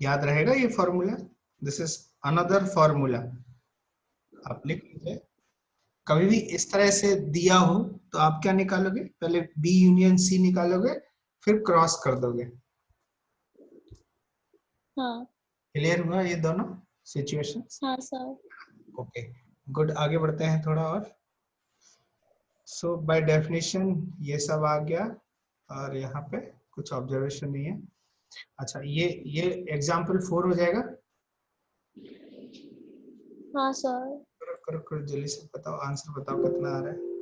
S1: याद रहेगा ये formula? This is another formula. आप लिख लीजिए। कभी भी इस तरह से दिया हो तो आप क्या निकालोगे? पहले बी यूनियन सी निकालोगे, फिर क्रॉस कर दोगे।
S2: हाँ
S1: क्लियर हुआ ये दोनों सिचुएशंस?
S2: हाँ सर।
S1: Okay, good. आगे बढ़ते हैं थोड़ा और। सो बाय डेफिनेशन ये सब आ गया, और यहाँ पे कुछ ऑब्जर्वेशन नहीं है। अच्छा, ये एग्जाम्पल 4 हो जाएगा।
S2: हाँ सर।
S1: करो करो करो, जल्दी से बताओ, आंसर बताओ कितना आ रहा है।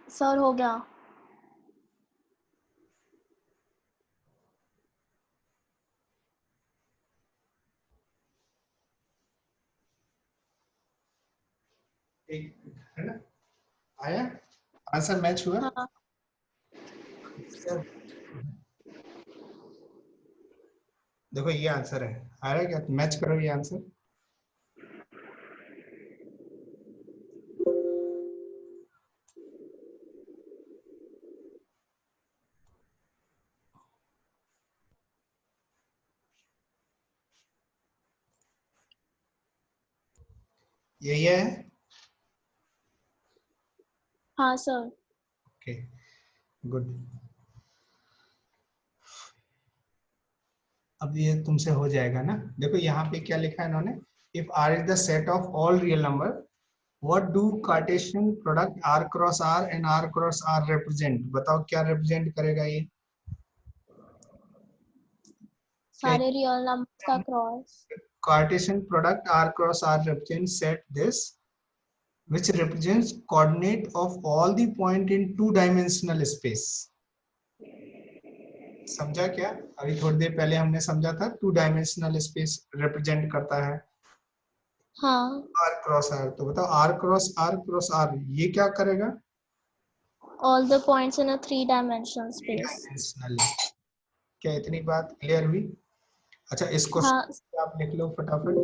S2: सर हो गया।
S1: एक है ना, आया? आंसर मैच हुआ?
S2: हाँ
S1: Sir, देखो ये आंसर है। आ रहा है क्या? मैच करो ये आंसर। यही है।
S2: हाँ सर।
S1: Okay good. अब ये तुमसे हो जाएगा ना। देखो यहाँ पे क्या लिखा है इन्होंने, if R is the set of all real number, what do Cartesian product R cross R and R cross R represent. बताओ क्या रिप्रेजेंट करेगा ये।
S2: सारे रियल नंबर्स का cross.
S1: Cartesian product R cross R represent set this which represents coordinate of all the point in two dimensional space। समझा क्या? अभी थोड़ी देर पहले हमने समझा था टू डायमेंशनल स्पेस रिप्रेजेंट करता है
S2: हाँ।
S1: R cross R. तो बताओ आर क्रॉस आर ये क्या करेगा?
S2: All the points in a 3-dimensional space।
S1: Dimensional. क्या इतनी बात क्लियर हुई? अच्छा इसको
S2: हाँ
S1: आप लिख लो फटाफट,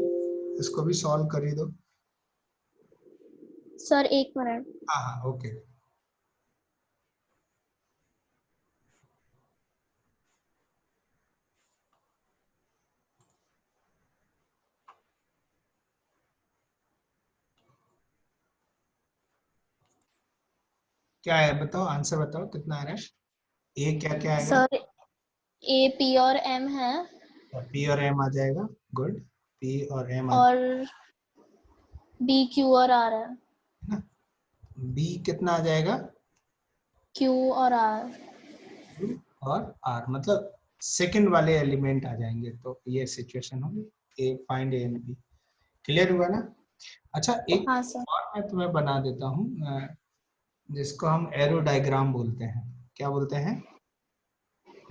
S1: इसको भी सॉल्व कर ही दो।
S2: Sir, 1 minute.
S1: हाँ हाँ ओके। क्या है बताओ, आंसर बताओ कितना आ रहा है। ए क्या क्या आएगा?
S2: सर A P और M है
S1: पी और एम आ जाएगा। गुड, पी और एम आ
S2: और B Q और R है।
S1: ना। बी कितना आ जाएगा?
S2: Q और R।
S1: Q और आर, मतलब सेकंड वाले एलिमेंट आ जाएंगे। तो ये सिचुएशन होगी। A find A and B. Clear हुआ ना? अच्छा एक
S2: हाँ सर।
S1: और मैं तुम्हें बना देता हूँ, जिसको हम एरो डायग्राम बोलते हैं। क्या बोलते हैं?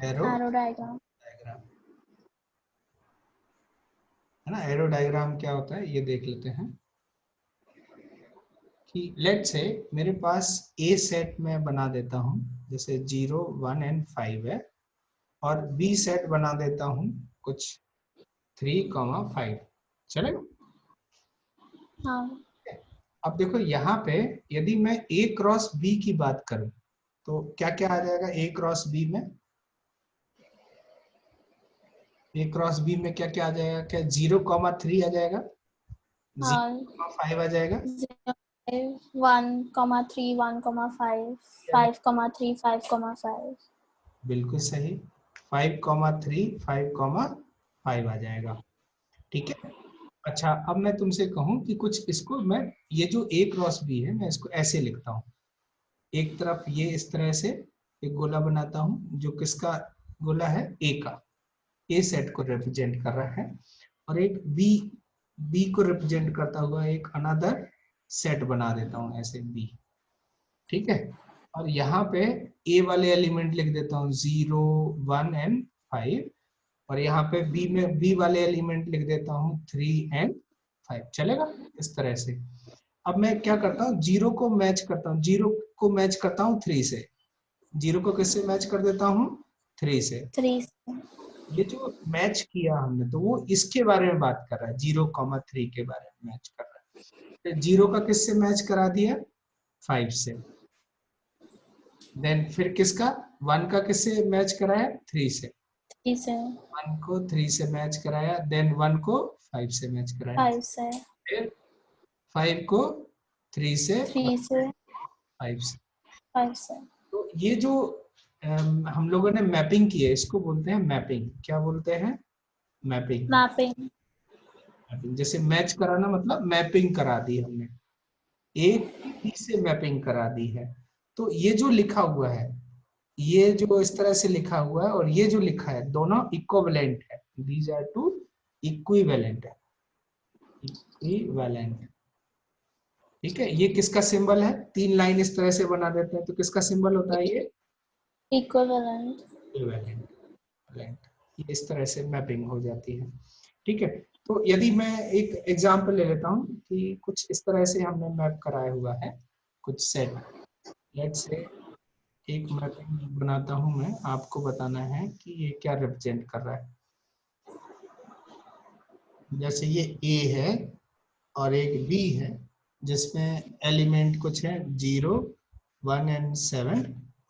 S1: Arrow
S2: arrow diagram.
S1: डायग्राम, है ना। एरो डायग्राम क्या होता है ये देख लेते हैं। कि लेट से मेरे पास ए सेट में बना देता हूँ, जैसे 0 1 एंड 5 है, और बी सेट बना देता हूँ कुछ 3,5। चलेगा?
S2: हाँ।
S1: अब देखो यहाँ पे यदि मैं ए क्रॉस बी की बात करूं तो क्या क्या आ जाएगा ए क्रॉस बी में? ए क्रॉस बी में क्या क्या आ जाएगा? क्या 0,3 आ जाएगा,
S2: हाँ
S1: 0,5 आ जाएगा,
S2: 1,3 1,5 5,3 5,5।
S1: बिल्कुल सही। 5,3 5,5 आ जाएगा। ठीक है। अच्छा अब मैं तुमसे कहूं कि कुछ इसको मैं, ये जो ए क्रॉस बी है मैं इसको ऐसे लिखता हूँ। एक तरफ ये इस तरह से एक गोला बनाता हूँ जो किसका गोला है? ए का। ए सेट को रिप्रेजेंट कर रहा है। और एक बी, बी को रिप्रेजेंट करता हुआ एक अनदर सेट बना देता हूँ ऐसे बी। ठीक है। और यहाँ पे ए वाले एलिमेंट लिख देता हूँ 0 1 एंड 5, और यहाँ पे बी में बी वाले एलिमेंट लिख देता हूँ 3 एंड 5। चलेगा इस तरह से। अब मैं क्या करता हूँ, जीरो को मैच करता हूँ, जीरो को मैच करता हूँ 3 से। जीरो को किससे मैच कर देता हूँ? 3 से।
S2: 3।
S1: ये जो मैच किया हमने तो वो इसके बारे में बात कर रहा है, 0,3 के बारे में मैच कर रहा है। तो जीरो का किससे मैच करा दिया? 5 से। देन फिर किसका? 1 का किससे मैच कराया? 3 से।
S2: 3 से
S1: 1 को 3 से मैच कराया, देन 1 को 5 से मैच कराया,
S2: 5 से
S1: फिर 5 को 3 से,
S2: 3 से
S1: 5 से।
S2: 5 से।
S1: तो ये जो हम लोगों ने मैपिंग की है इसको बोलते हैं मैपिंग। क्या बोलते हैं? मैपिंग।
S2: मैपिंग।
S1: जैसे मैच कराना मतलब मैपिंग करा दी हमने, ए की बी से मैपिंग करा दी है। तो ये जो लिखा हुआ है, ये जो इस तरह से लिखा हुआ है और ये जो लिखा है दोनों इक्विवेलेंट है। दीज आर टू इक्विवेलेंट है, इक्विवेलेंट। ठीक है। ये किसका सिंबल है? 3 लाइन इस तरह से बना देते हैं तो किसका सिंबल होता है ये?
S2: इक्विवेलेंट।
S1: इक्विवेलेंट। ये इस तरह से मैपिंग हो जाती है। ठीक है। तो यदि मैं एक एग्जांपल ले लेता हूँ कि कुछ इस तरह से हमने मैप कराया हुआ है कुछ सेट। लेट्स से एक मैपिंग बनाता हूँ मैं, आपको बताना है कि ये क्या रिप्रेजेंट कर रहा है। जैसे ये ए है और एक बी है जिसमें एलिमेंट कुछ है 0 1 एंड 7,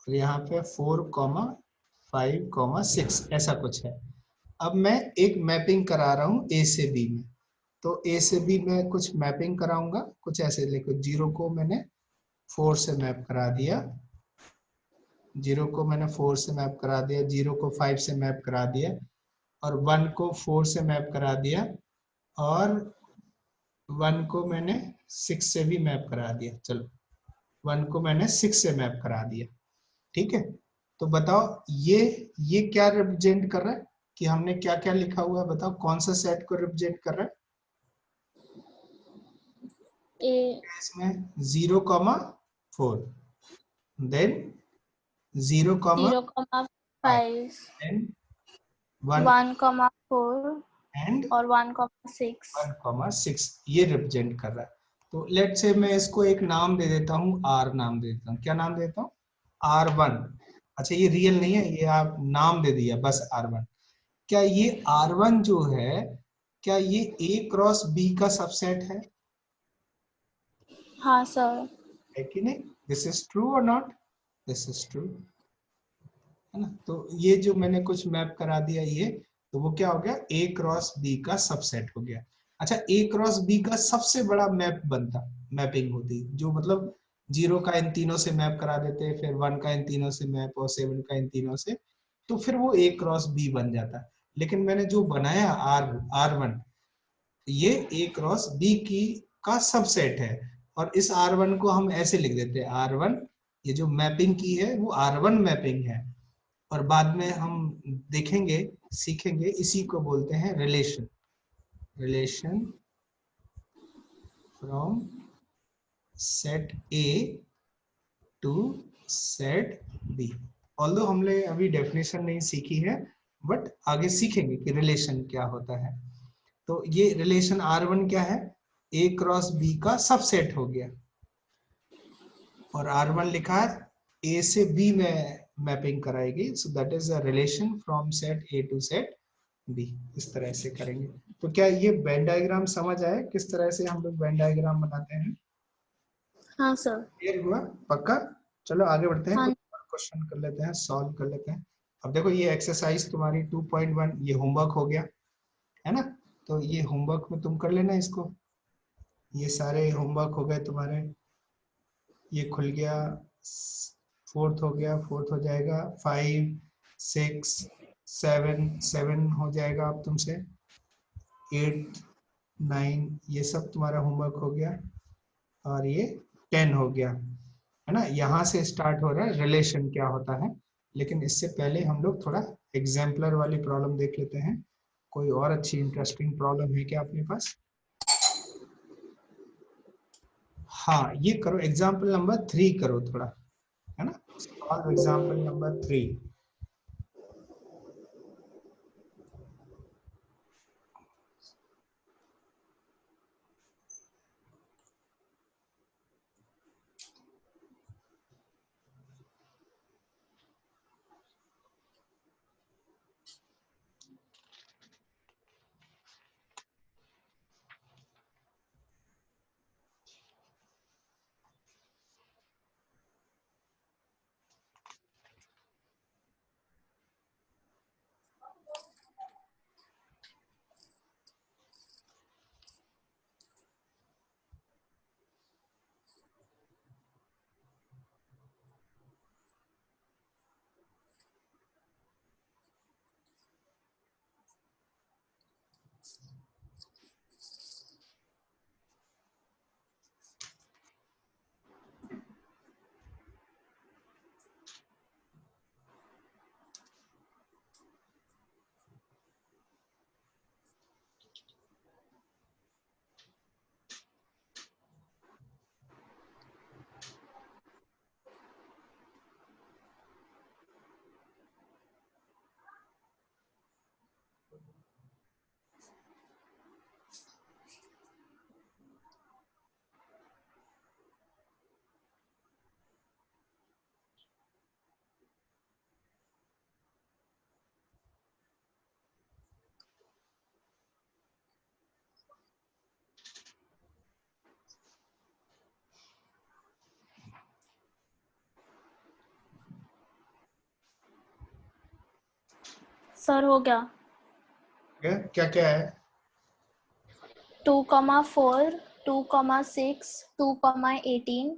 S1: और यहाँ पे 4,5,6 ऐसा कुछ है। अब मैं एक मैपिंग करा रहा हूँ ए से बी में। तो ए से बी में कुछ मैपिंग कराऊंगा कुछ ऐसे। देखो 0 को मैंने 4 से मैप करा दिया, 0 को मैंने 4 से मैप करा दिया, 0 को 5 से मैप करा दिया, और 1 को 4 से मैप करा दिया, और 1 को मैंने 6 से भी मैप करा दिया। चलो 1 को मैंने 6 से मैप करा दिया, ठीक है। तो बताओ ये क्या रिप्रेजेंट कर रहा है कि हमने क्या क्या लिखा हुआ है, बताओ कौन सा सेट को रिप्रेजेंट कर रहा है इसमें? 0,4, देन 0,5,
S2: 0,5,
S1: देन 1
S2: 1,4
S1: एंड
S2: और 1,6।
S1: 1,6 ये रिप्रेजेंट कर रहा है। तो लेट से मैं इसको एक नाम दे देता हूँ, आर नाम दे देता हूँ। क्या नाम देता हूँ? R1। अच्छा ये रियल नहीं है, ये आप नाम दे दिया बस R1। क्या ये R1 जो है, क्या ये A क्रॉस B का सबसेट है?
S2: हाँ सर।
S1: है कि नहीं? दिस इज ट्रू और नॉट? दिस इज ट्रू, है ना। तो ये जो मैंने कुछ मैप करा दिया ये, तो वो क्या हो गया? A क्रॉस B का सबसेट हो गया। अच्छा A क्रॉस B का सबसे बड़ा मैप बनता, मैपिंग होती, जो मतलब 0 का इन तीनों से मैप करा देते, फिर 1 का इन तीनों से मैप, और 7 का इन तीनों से, तो फिर वो A क्रॉस B बन जाता। लेकिन मैंने जो बनाया R1, ये A क्रॉस B की का सबसेट है, और इस R1 को हम ऐसे लिख देते हैं R1, ये जो मैपिंग की है वो R1 मैपिंग है। और बाद में हम देखेंगे, सीखेंगे, इसी को बोलते हैं relation. Relation from set A to set B। Although हमने अभी डेफिनेशन नहीं सीखी है, बट आगे सीखेंगे कि रिलेशन क्या होता है। तो ये रिलेशन R1 क्या है? A क्रॉस B का सबसेट हो गया, और R1 लिखा है A से B में मैपिंग कराएगी, so that is a relation from set A to set B। इस तरह से करेंगे। तो क्या ये वेन डायग्राम समझ आया, किस तरह से हम लोग वेन डायग्राम बनाते हैं?
S2: हाँ सर।
S1: क्लियर हुआ? पक्का? चलो आगे बढ़ते हैं,
S2: हाँ।
S1: कुछ क्वेश्चन कर लेते हैं, सॉल्व कर लेते हैं। अब देखो ये एक्सरसाइज तुम्हारी 2.1 ये होमवर्क हो गया, है ना। तो ये होमवर्क में तुम कर लेना इसको, ये सारे होमवर्क हो गए तुम्हारे। ये खुल गया, फोर्थ हो गया, फोर्थ हो जाएगा, 5, 6, 7, 7 हो जाएगा अब तुमसे, 8, 9 ये सब तुम्हारा होमवर्क हो गया, और ये 10 हो गया, है ना। यहाँ से स्टार्ट हो रहा है रिलेशन क्या होता है। लेकिन इससे पहले हम लोग थोड़ा एग्जाम्पलर वाली प्रॉब्लम देख लेते हैं। कोई और अच्छी इंटरेस्टिंग प्रॉब्लम है क्या अपने पास? हाँ ये करो, एग्जाम्पल नंबर 3 करो थोड़ा, है ना। Solve example number 3।
S2: सर हो गया।
S1: क्या क्या है?
S2: 2,4, 2,6, 2,18,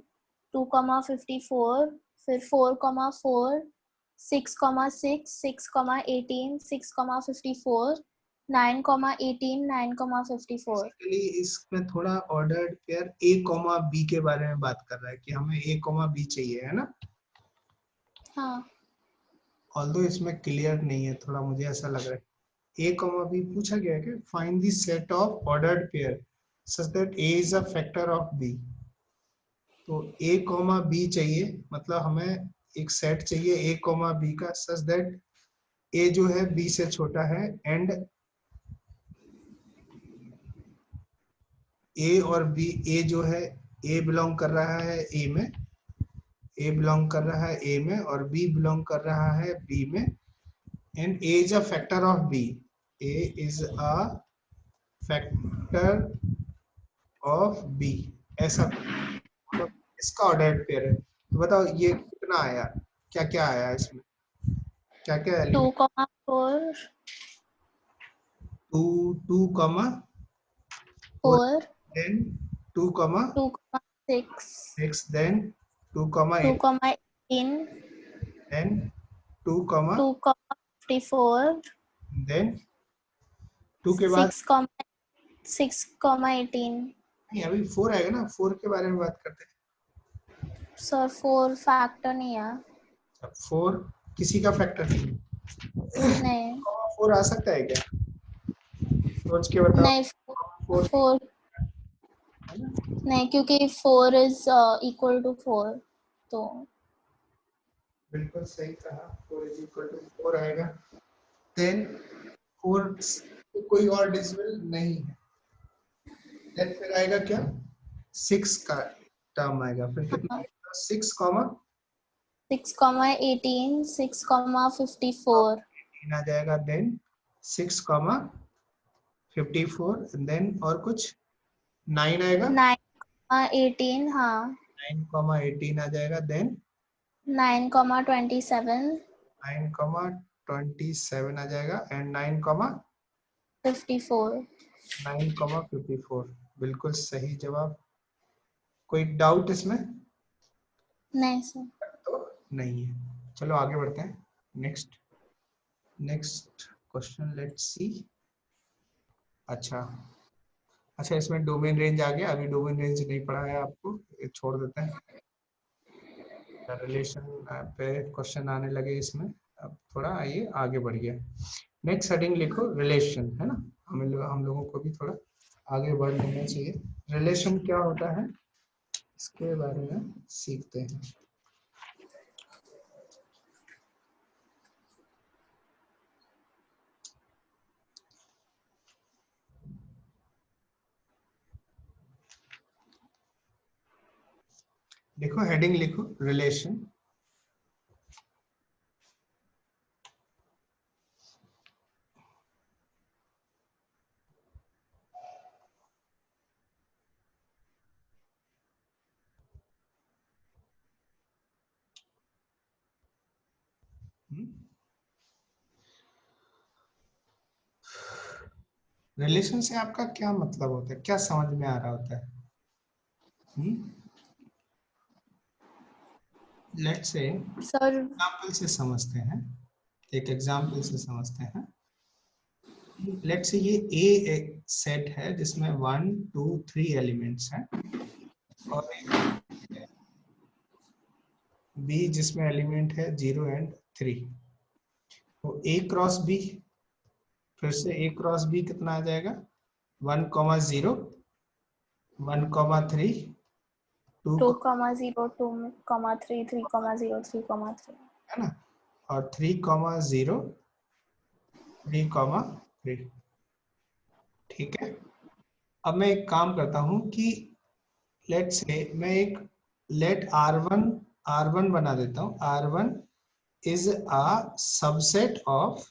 S2: 2,54, फिर 4,4, 6,6, 6,18, 6,54, 9,18, 9,54.
S1: बेसिकली इसमें थोड़ा ordered pair A comma B के बारे में बात कर रहा है कि हमें ए कॉमा बी चाहिए, है ना?
S2: हाँ.
S1: ऑल्दो इसमें क्लियर नहीं है, थोड़ा मुझे ऐसा लग रहा है। ए कॉमा बी पूछा गया है कि find the set of ordered pair such that A is a factor of B. तो ए कॉमा बी चाहिए, मतलब हमें एक सेट चाहिए ए कॉमा बी का सच दैट ए जो है बी से छोटा है एंड ए और बी, ए जो है ए बिलोंग कर रहा है ए में, ए बिलोंग कर रहा है ए में और बी बिलोंग कर रहा है बी में and A is a factor of B, A is a factor of B, ऐसा तो इसका ऑर्डर्ड पेयर है। तो बताओ ये कितना आया, क्या क्या आया इसमें, क्या क्या element?
S2: 2,4,
S1: 2 comma
S2: 4,
S1: then 2 comma
S2: 2,6,
S1: 6, then 2 comma 8,
S2: 2,18,
S1: then 2 comma
S2: 2,54,
S1: then 2 के बाद
S2: 6,18.
S1: नहीं, अभी 4 आएगा ना, 4 के बारे में बात करते हैं।
S2: सर 4 फैक्टर नहीं है.
S1: 4 किसी का फैक्टर नहीं,
S2: नहीं
S1: 4 आ सकता है क्या? सोच के बताओ।
S2: नहीं 4 नहीं, क्योंकि 4 इज इक्वल टू 4, तो
S1: बिल्कुल सही कहा, 4 इज इक्वल टू 4 आएगा। देन 4 कोई और डिजिबल नहीं है, देन फिर आएगा क्या, 6 का टर्म आएगा, फिर कितना आएगा? 6 कॉमा
S2: 6,18, 6,54,
S1: 18 आ जाएगा, देन 6 कॉमा 54, देन और कुछ 9 आएगा,
S2: 9,18, हाँ
S1: 9 कॉमा 18 आ जाएगा, देन
S2: 9,27,
S1: 9 कॉमा 27 आ जाएगा एंड 9 कॉमा
S2: 54.
S1: 9 कॉमा 54, बिल्कुल सही जवाब। कोई डाउट इसमें?
S2: नहीं सर.
S1: तो नहीं है। चलो आगे बढ़ते हैं, नेक्स्ट क्वेश्चन, लेट्स सी। अच्छा इसमें डोमेन रेंज आ गया, अभी डोमेन रेंज नहीं पढ़ा है आपको, ये छोड़ देते हैं। रिलेशन पे क्वेश्चन आने लगे इसमें, अब थोड़ा आइए आगे बढ़िए। नेक्स्ट हेडिंग लिखो रिलेशन, है ना? हम लोगों को भी थोड़ा आगे बढ़ लेना चाहिए। रिलेशन क्या होता है इसके बारे में सीखते हैं। देखो हेडिंग लिखो रिलेशन। रिलेशन से आपका क्या मतलब होता है, क्या समझ में आ रहा होता है? लेट्स से
S2: सर
S1: एग्जांपल से समझते हैं, एक एग्जांपल से समझते हैं। लेट्स से ये ए एक सेट है जिसमें 1 2 3 एलिमेंट्स हैं और बी जिसमें एलिमेंट है 0 एंड 3। तो ए क्रॉस बी, फिर से ए क्रॉस बी कितना आ जाएगा, 1 0 1 3 2
S2: 2,0, 2,3, 3,0, 3,3,
S1: है ना, और 3 0 3 3। ठीक है, अब मैं एक काम करता हूं कि लेट से मैं एक लेट R1 बना देता हूं। R1 is a subset of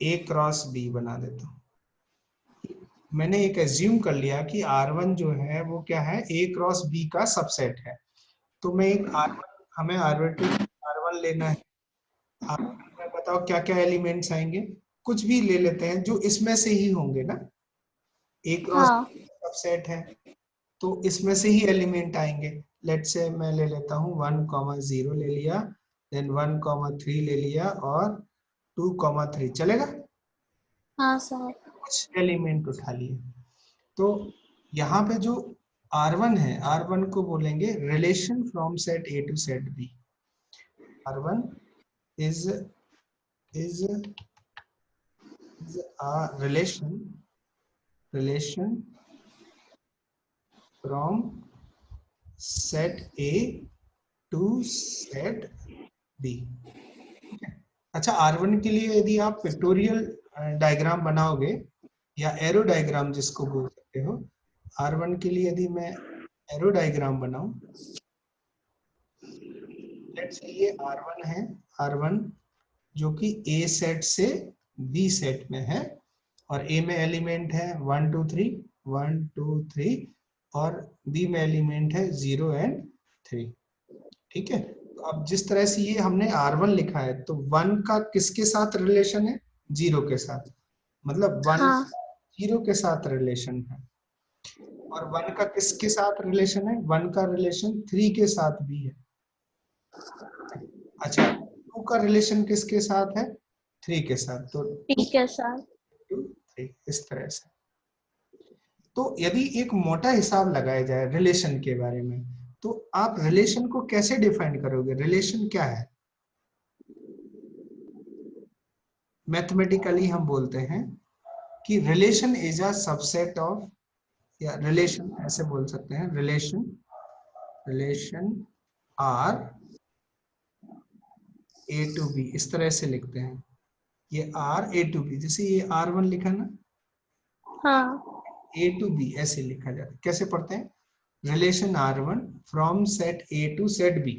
S1: A cross B बना देता हूं। मैंने एक एज्यूम कर लिया कि R1 जो है वो क्या है, A क्रॉस B का सबसेट है। तो मैं एक हमें R1 लेना है। R1 में बताओ क्या क्या एलिमेंट्स आएंगे, कुछ भी ले लेते हैं जो इसमें से ही होंगे ना, A क्रॉस
S2: हाँ
S1: सबसेट है। तो इसमें से ही एलिमेंट आएंगे। लेट से मैं ले लेता हूँ 1,0 ले लिया, देन 1,3 ले लिया और 2,3 चलेगा।
S2: हाँ सर।
S1: कुछ एलिमेंट उठा लिए। तो यहाँ पे जो R1 है, R1 को बोलेंगे relation from set A to set B। R1 is a relation from set A to set B। अच्छा, R1 के लिए यदि आप पिक्टोरियल डायग्राम बनाओगे या एरो डायग्राम जिसको बोल सकते हो, R1 के लिए यदि मैं एरो डायग्राम बनाऊं, लेट्स से ये R1 है, R1 जो कि A सेट से B सेट में है और A में एलिमेंट है 1 2 3 1 2 3 और B में एलिमेंट है 0 एंड 3। ठीक है, तो अब जिस तरह से ये हमने R1 लिखा है तो 1 का किसके साथ रिलेशन है? 0 के साथ, मतलब 1
S2: हाँ
S1: 0 के साथ रिलेशन है। और 1 का किसके साथ रिलेशन है? 1 का रिलेशन 3 के साथ भी है। अच्छा, 2 का रिलेशन किसके साथ है? 3 के साथ। तो
S2: ठीक है सर।
S1: 2 3 इस तरह से। तो यदि एक मोटा हिसाब लगाया जाए रिलेशन के बारे में, तो आप रिलेशन को कैसे डिफाइन करोगे? रिलेशन क्या है? मैथमेटिकली हम बोलते हैं कि relation is a subset of, या रिलेशन ऐसे बोल सकते हैं, relation R A to B, इस तरह से लिखते हैं। ये आर ए टू बी, जैसे ये R1 लिखा ना,
S2: हाँ
S1: ए टू बी ऐसे लिखा जाता है। कैसे पढ़ते हैं? Relation R1 from set A to set B.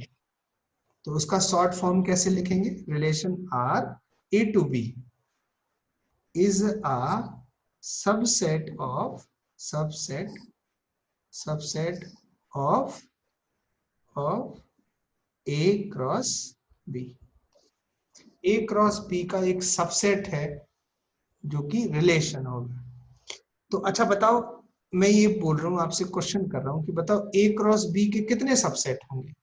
S1: तो उसका शॉर्ट फॉर्म कैसे लिखेंगे? Relation R A to B is a subset of subset of A cross B. A cross B का एक सबसेट है जो कि रिलेशन होगा। तो अच्छा बताओ, मैं ये बोल रहा हूँ आपसे, क्वेश्चन कर रहा हूँ कि बताओ ए क्रॉस बी के कितने सबसेट होंगे?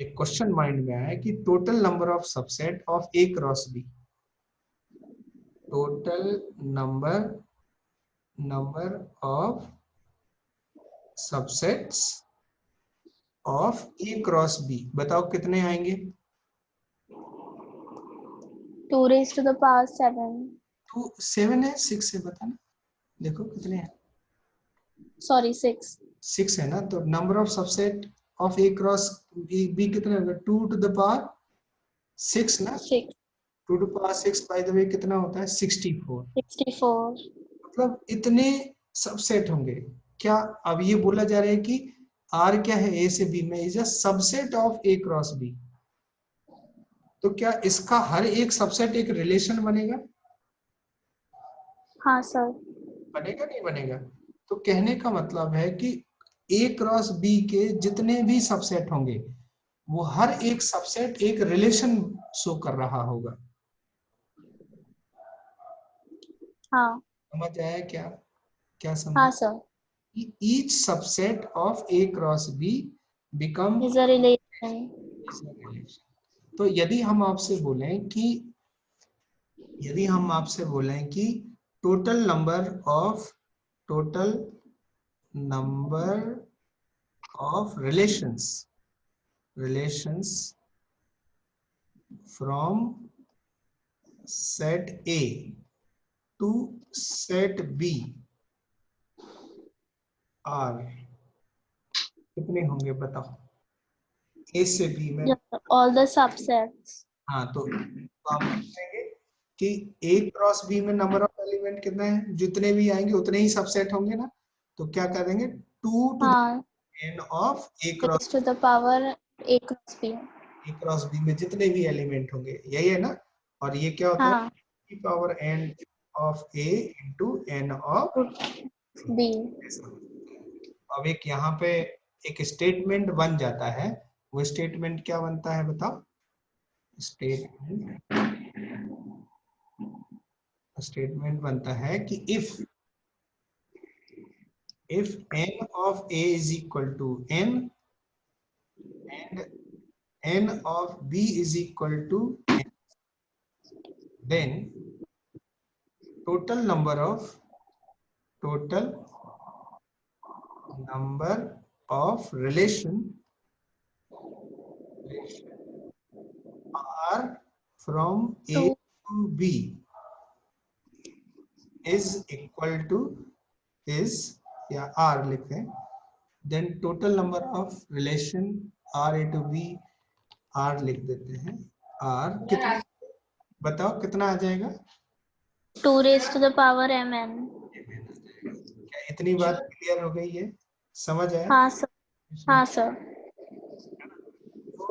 S1: एक क्वेश्चन माइंड में आया कि total number of subset of A cross B, total number of subsets of A cross B, बताओ कितने आएंगे?
S2: 2 raised to the power 7।
S1: तो 7 है, 6 है, बताना। देखो कितने हैं?
S2: सॉरी 6।
S1: 6 है ना। तो number of subset of A cross B कितने होंगे? 2 टू द पावर 6 ना।
S2: 6
S1: 2 to power 6 by the way कितना होता है? 64।
S2: 64।
S1: मतलब इतने सबसेट होंगे। क्या अब ये बोला जा रहा है कि आर क्या है? ए से बी में is a subset of A cross B. तो क्या इसका हर एक सबसेट एक रिलेशन बनेगा?
S2: हाँ सर।
S1: बनेगा नहीं बनेगा? तो कहने का मतलब है कि ए क्रॉस बी के जितने भी सबसेट होंगे वो हर एक सबसेट एक रिलेशन शो कर रहा होगा।
S2: हाँ
S1: समझ आया क्या? क्या
S2: हाँ
S1: समझे?
S2: Sir.
S1: each subset of A cross B become
S2: is a relation.
S1: is a relation। तो यदि हम आपसे बोलें कि total number of relations from set A to set B are कितने होंगे बताओ? ए से बी में।
S2: All the subsets.
S1: हाँ, तो हम कहेंगे कि ए क्रॉस बी में नंबर ऑफ एलिमेंट कितने हैं? जितने भी आएंगे उतने ही सबसेट होंगे ना। तो क्या करेंगे? 2 टू द
S2: हाँ
S1: n of A
S2: raised to the power a cross b।
S1: Cross B में जितने भी एलिमेंट होंगे, यही है ना। और ये क्या होता है?
S2: हाँ
S1: e power n of a into n of
S2: b।
S1: अब एक यहाँ पे एक स्टेटमेंट बन जाता है। वो स्टेटमेंट क्या बनता है बताओ? स्टेटमेंट बनता है कि if if n of a is equal to n and n of b is equal to n, then total number relation r from a
S2: Two.
S1: to b is equal to is या r लिखते हैं, then total number of relation r a to b r लिख देते हैं, r कितना, बताओ कितना आ जाएगा?
S2: 2 raised to the power mn.
S1: क्या इतनी बात क्लियर हो गई है? समझ आया?
S2: हाँ सर, हाँ सर।
S1: तो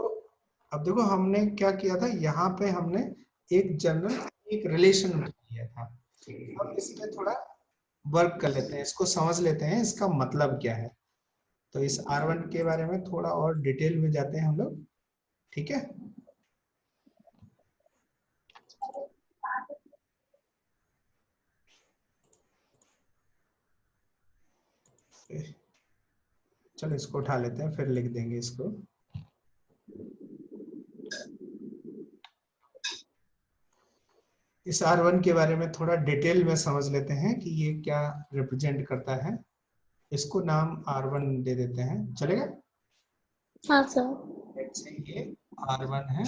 S1: अब देखो हमने क्या किया था, यहाँ पे हमने एक जनरल एक रिलेशन लिया था, अब इसमें थोड़ा वर्क कर लेते हैं, इसको समझ लेते हैं इसका मतलब क्या है। तो इस R1 के बारे में थोड़ा और डिटेल में जाते हैं हम लोग, ठीक है? चलो इसको उठा लेते हैं, फिर लिख देंगे इसको। इस R1 के बारे में थोड़ा डिटेल में समझ लेते हैं कि ये क्या रिप्रेजेंट करता है। इसको नाम R1 दे देते हैं, चलेगा?
S2: हाँ सर।
S1: ये R1 है,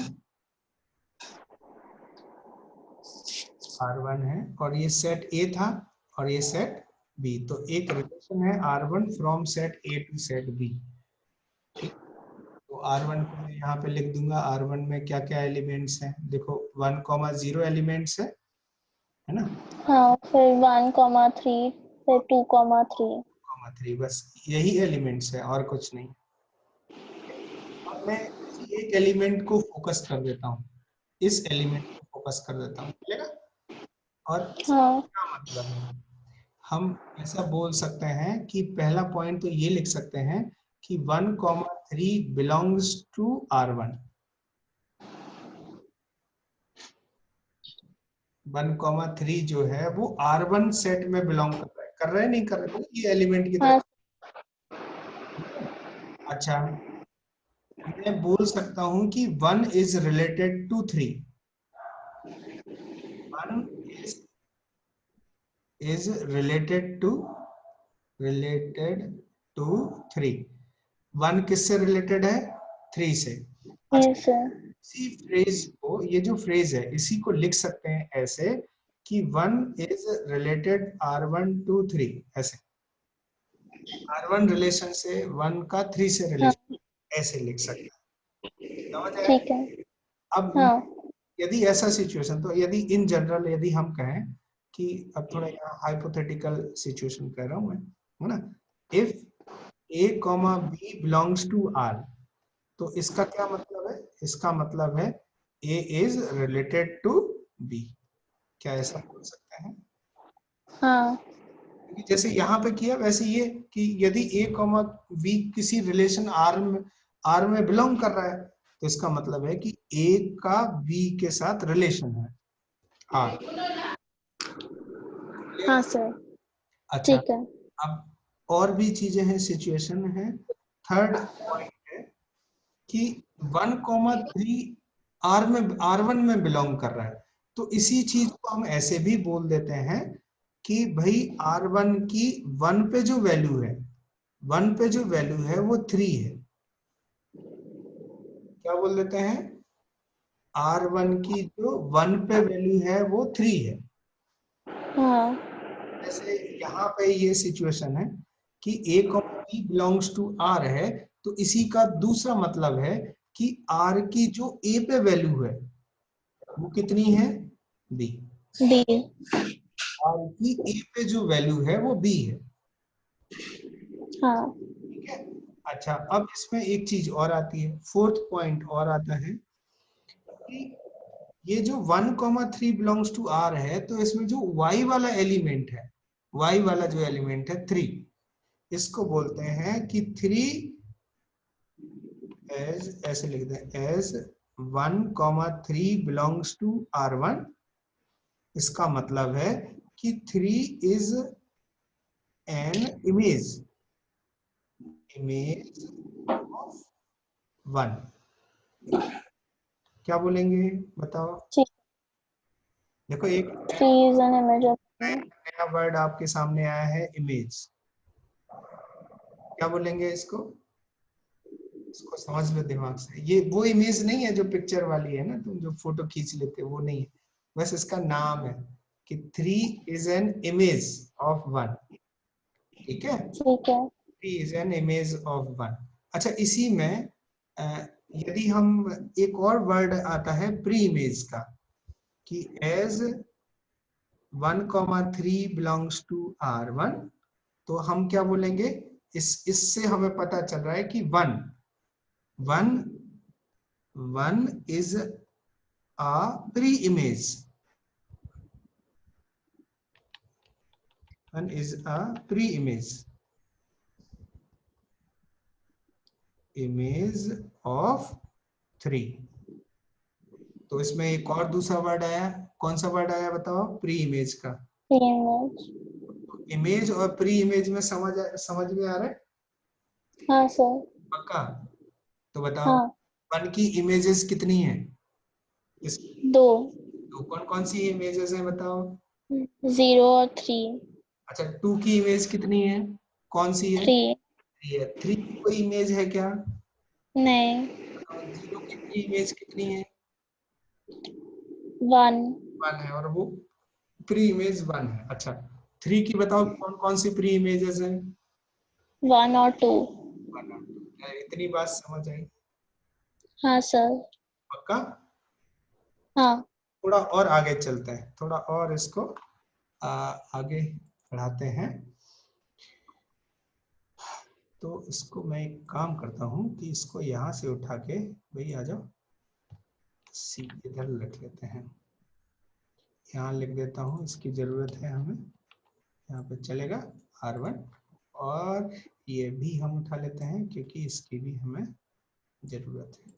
S1: R1 है और ये सेट A था और ये सेट B, तो एक रिलेशन है R1 from set A to set B। ठीक, तो R1 को मैं यहाँ पे लिख दूंगा, R1 में क्या क्या एलिमेंट्स हैं, देखो 1,0 एलिमेंट्स है ना?
S2: हाँ, फिर 1,3, फिर 2,3।
S1: 3, बस यही एलिमेंट्स है और कुछ नहीं। अब मैं एक एलिमेंट को फोकस कर देता हूँ, इस एलिमेंट को फोकस कर देता हूँ, चलेगा? और
S2: हाँ।
S1: क्या मतलब है, हम ऐसा बोल सकते हैं कि पहला पॉइंट तो ये लिख सकते हैं कि 1,3 बिलोंग्स टू R1। 1,3 जो है वो R1 सेट में बिलोंग कर रहा है नहीं कर रहा है, ये एलिमेंट की तरह।
S2: हाँ।
S1: अच्छा, मैं बोल सकता हूं कि 1 is related to 3, 1 is related to 3। 1 किससे रिलेटेड है? 3 से।
S2: Yes sir.
S1: इसी फ्रेज को, ये जो फ्रेज है इसी को लिख सकते हैं ऐसे कि 1 इज रिलेटेड R1 टू 3, ऐसे R1 रिलेशन से 1 का 3 से रिलेशन, ऐसे लिख सकते हैं, समझ आया?
S2: ठीक है।
S1: अब
S2: हाँ।
S1: यदि ऐसा सिचुएशन, तो यदि इन जनरल यदि हम कहें कि, अब थोड़ा यहाँ हाइपोथेटिकल सिचुएशन कह रहा हूं मैं, है ना? If A, B belongs to R, तो इसका क्या मतलब है? इसका मतलब है A is related to B। क्या ऐसा बोल सकते हैं?
S2: हाँ।
S1: क्योंकि जैसे यहाँ पे किया वैसे ये कि यदि A, B किसी रिलेशन R में बिलोंग कर रहा है, तो इसका मतलब है कि A का B के साथ रिलेशन है R।
S2: हाँ सर।
S1: अच्छा,
S2: ठीक है।
S1: अब और भी चीजें हैं, सिचुएशन है। थर्ड पॉइंट है कि 1,3 R1 में बिलोंग कर रहा है, तो इसी चीज को हम ऐसे भी बोल देते हैं कि भाई R1 की 1 पे जो वैल्यू है, 1 पे जो वैल्यू है वो 3 है। क्या बोल देते हैं? R1 की जो 1 पे वैल्यू है वो 3 है।
S2: हाँ।
S1: जैसे यहाँ पे ये सिचुएशन है कि A, B belongs to R है, तो इसी का दूसरा मतलब है कि R की जो A पे वैल्यू है वो कितनी है? B।
S2: B।
S1: R की A पे जो वैल्यू है वो B है।
S2: हाँ।
S1: ठीक है। अच्छा, अब इसमें एक चीज और आती है, फोर्थ पॉइंट और आता है कि ये जो 1,3 बिलोंग्स टू R है, तो इसमें जो Y वाला एलिमेंट है, Y वाला जो एलिमेंट है 3, इसको बोलते हैं कि 3 एज, ऐसे लिखते हैं एज 1,3 बिलोंग्स टू R1। इसका मतलब है कि 3 इज एन इमेज ऑफ 1। क्या बोलेंगे बताओ? देखो एक
S2: 3 is an image of 1.
S1: नया वर्ड आपके सामने आया है, इमेज। क्या बोलेंगे इसको? इसको समझ लो दिमाग से। ये वो इमेज नहीं है जो पिक्चर वाली है ना, तुम जो फोटो खींच लेते हो, वो नहीं है। बस इसका नाम है कि 3 is an image of 1। ठीक है,
S2: ठीक है।
S1: 3 is an image of 1। अच्छा, इसी में यदि हम, एक और वर्ड आता है प्री इमेज का, कि एज 1,3 बिलोंग्स टू R1, तो हम क्या बोलेंगे? इससे हमें पता चल रहा है कि 1 is a pre image. 1 is a pre image of 3। तो इसमें एक और दूसरा वर्ड आया। कौन सा वर्ड आया बताओ? प्री इमेज का।
S2: Image.
S1: इमेज और प्री इमेज में समझ में आ रहा है?
S2: हाँ सर।
S1: पक्का? तो बताओ,
S2: हाँ।
S1: 1 की इमेजेस कितनी है?
S2: 2।
S1: तो कौन कौन सी इमेजेस हैं बताओ?
S2: 0 और 3।
S1: अच्छा, 2 की इमेज कितनी है? कौन सी है?
S2: 3।
S1: 3 है। 3 की कोई इमेज है क्या?
S2: नहीं।
S1: 0 की प्री इमेज कितनी है?
S2: 1।
S1: 1 है, और वो प्री इमेज 1 है। अच्छा, 3 की बताओ कौन कौन सी प्री इमेजेस हैं?
S2: 1 और 2।
S1: 1 और 2। क्या इतनी बात समझ आई?
S2: हाँ सर।
S1: पक्का?
S2: हाँ।
S1: थोड़ा और आगे चलते हैं, थोड़ा और इसको आगे बढ़ाते हैं। तो इसको मैं एक काम करता हूँ कि इसको यहाँ से उठा के, भाई आ जाओ, सी इधर लिख लेते हैं। यहाँ लिख देता हूँ, इसकी जरूरत है हमें। यहाँ पे चलेगा R1, और ये भी हम उठा लेते हैं क्योंकि इसकी भी हमें जरूरत है।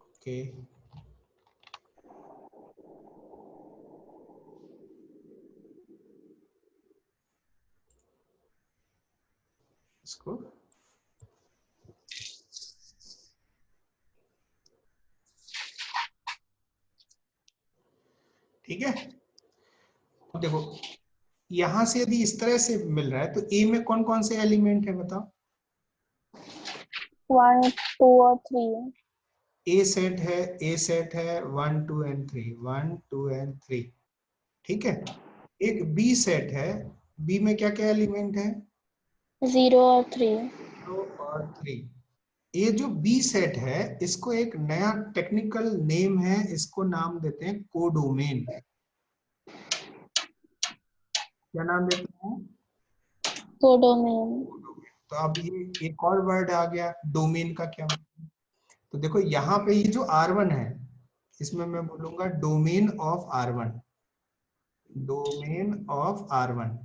S1: ओके, इसको ठीक है। अब देखो, यहां से यदि इस तरह से मिल रहा है तो ए में कौन कौन से एलिमेंट है बताओ?
S2: 1, 2 और 3।
S1: ए सेट है, 1, 2 एंड 3, 1, 2 एंड 3। ठीक है। एक बी सेट है, बी में क्या क्या एलिमेंट है?
S2: 0 और 3।
S1: 0 और 3। ये जो बी सेट है, इसको एक नया टेक्निकल नेम है, इसको नाम देते हैं कोडोमेन। क्या नाम देते हैं?
S2: कोडोमेन।
S1: तो अब ये एक और वर्ड आ गया, डोमेन का क्या मतलब? तो देखो यहाँ पे ये जो R1 है, इसमें मैं बोलूंगा domain of R1। Domain of R1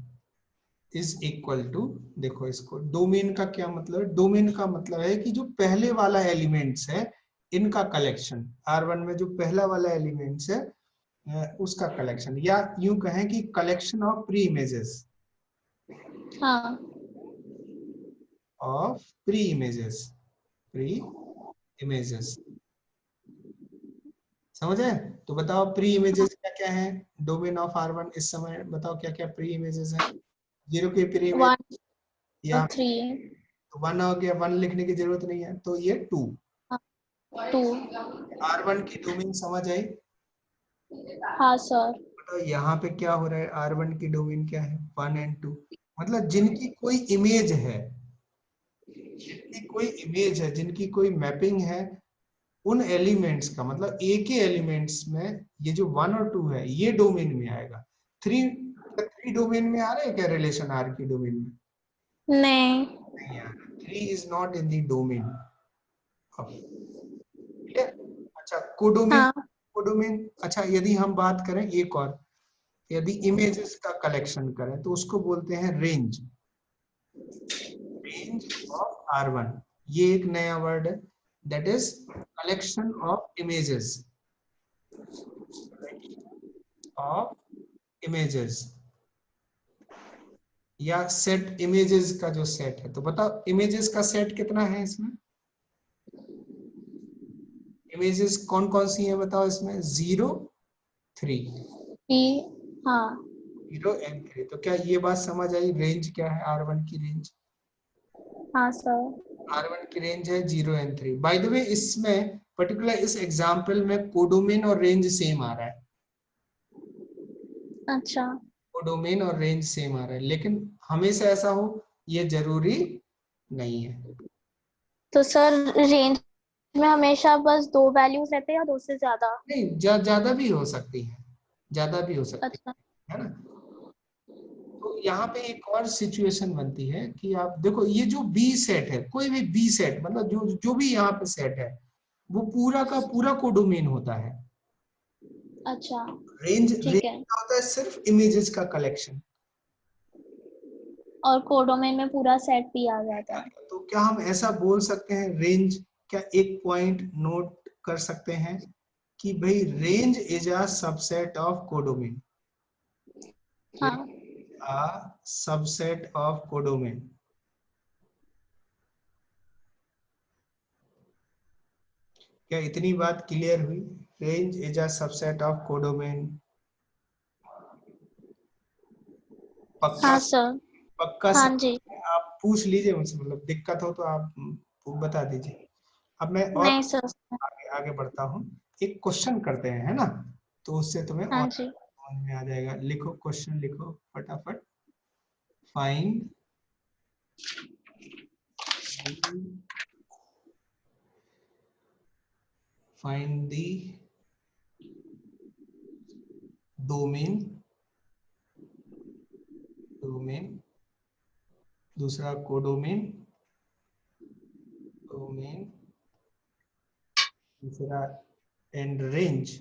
S1: is equal to, देखो इसको डोमेन का क्या मतलब है? डोमेन का मतलब है कि जो पहले वाला एलिमेंट्स है, इनका कलेक्शन। R1 में जो पहला वाला एलिमेंट्स है, उसका कलेक्शन, या यूं कहें कि कलेक्शन ऑफ प्री इमेजेस।
S2: हाँ।
S1: Of pre images, pre images. समझे? तो बताओ प्री इमेजेस क्या क्या है डोमेन ऑफ R1 इस समय? बताओ क्या क्या प्री इमेजेस हैं? 0 की प्री इमेज
S2: 1
S1: या
S2: और 3।
S1: 1 हो गया, 1 लिखने की जरूरत नहीं है, तो ये 2।
S2: 2।
S1: R1 की डोमेन समझ आई?
S2: हाँ सर।
S1: बताओ यहाँ पे क्या हो रहा है? R1 की डोमेन क्या है? 1 एंड 2। मतलब जिनकी कोई इमेज है, जिनकी कोई इमेज है, जिनकी कोई मैपिंग है, उन एलिमेंट्स का मतलब ए के एलिमेंट्स में ये जो 1 और 2 है, ये डोमेन में आएगा। 3 डोमेन में आ रहा है क्या रिलेशन? आर की डोमेन में
S2: नहीं।
S1: नहीं आ रहा। 3 is not in the domain. अच्छा, कोडोमेन।
S2: हाँ।
S1: कोडोमेन, अच्छा यदि हम बात करें एक और, यदि इमेजेस का कलेक्शन करें तो उसको बोलते हैं रेंज। रेंज ऑफ R1, ये एक नया वर्ड है, that is collection of images. Of images. या सेट इमेजेस का जो सेट है, तो बताओ इमेजेस का सेट कितना है इसमें? इमेजेस कौन कौन सी है बताओ इसमें? 0 3,
S2: हाँ
S1: 0 एंड 3। तो क्या ये बात समझ आई? रेंज क्या है R1 की रेंज?
S2: हाँ सर।
S1: R1 की रेंज है 0 एंड 3। बाय द वे इसमें पर्टिकुलर इस एग्जांपल में कोडोमेन और रेंज सेम आ रहा है।
S2: अच्छा,
S1: कोडोमेन और रेंज सेम आ रहा है, लेकिन हमेशा ऐसा हो ये जरूरी नहीं है।
S2: तो सर रेंज में हमेशा बस 2 वैल्यूज रहते हैं या 2 से ज्यादा?
S1: नहीं, ज्यादा भी हो सकती है, ज्यादा भी हो सकती
S2: अच्छा।
S1: है ना। तो यहाँ पे एक और सिचुएशन बनती है कि आप देखो ये जो बी सेट है, कोई भी बी सेट मतलब जो जो भी यहाँ पे सेट है वो पूरा का पूरा कोडोमेन होता है।
S2: अच्छा
S1: रेंज रेंज
S2: ठीक है।
S1: क्या होता है? सिर्फ इमेजेस का कलेक्शन।
S2: और कोडोमेन में पूरा सेट भी आ जाता है।
S1: तो क्या हम ऐसा बोल सकते हैं रेंज, क्या एक पॉइंट नोट कर सकते हैं कि भाई range is a subset of codomain?
S2: हाँ
S1: a subset of codomain। क्या इतनी बात क्लियर हुई? Range is a subset of codomain. पक्का?
S2: हाँ सर।
S1: पक्का
S2: हाँ
S1: सब?
S2: जी।
S1: आप पूछ लीजिए मुझसे, मतलब दिक्कत हो तो आप बता दीजिए। अब मैं और
S2: नहीं सर।
S1: आगे आगे बढ़ता हूँ। एक क्वेश्चन करते हैं, है ना, तो उससे तुम्हें
S2: हाँ
S1: और
S2: जी।
S1: समझ में आ जाएगा। लिखो क्वेश्चन, लिखो फटाफट। Find find the domain, domain, दूसरा कोडोमेन, डोमेन, दूसरा and range,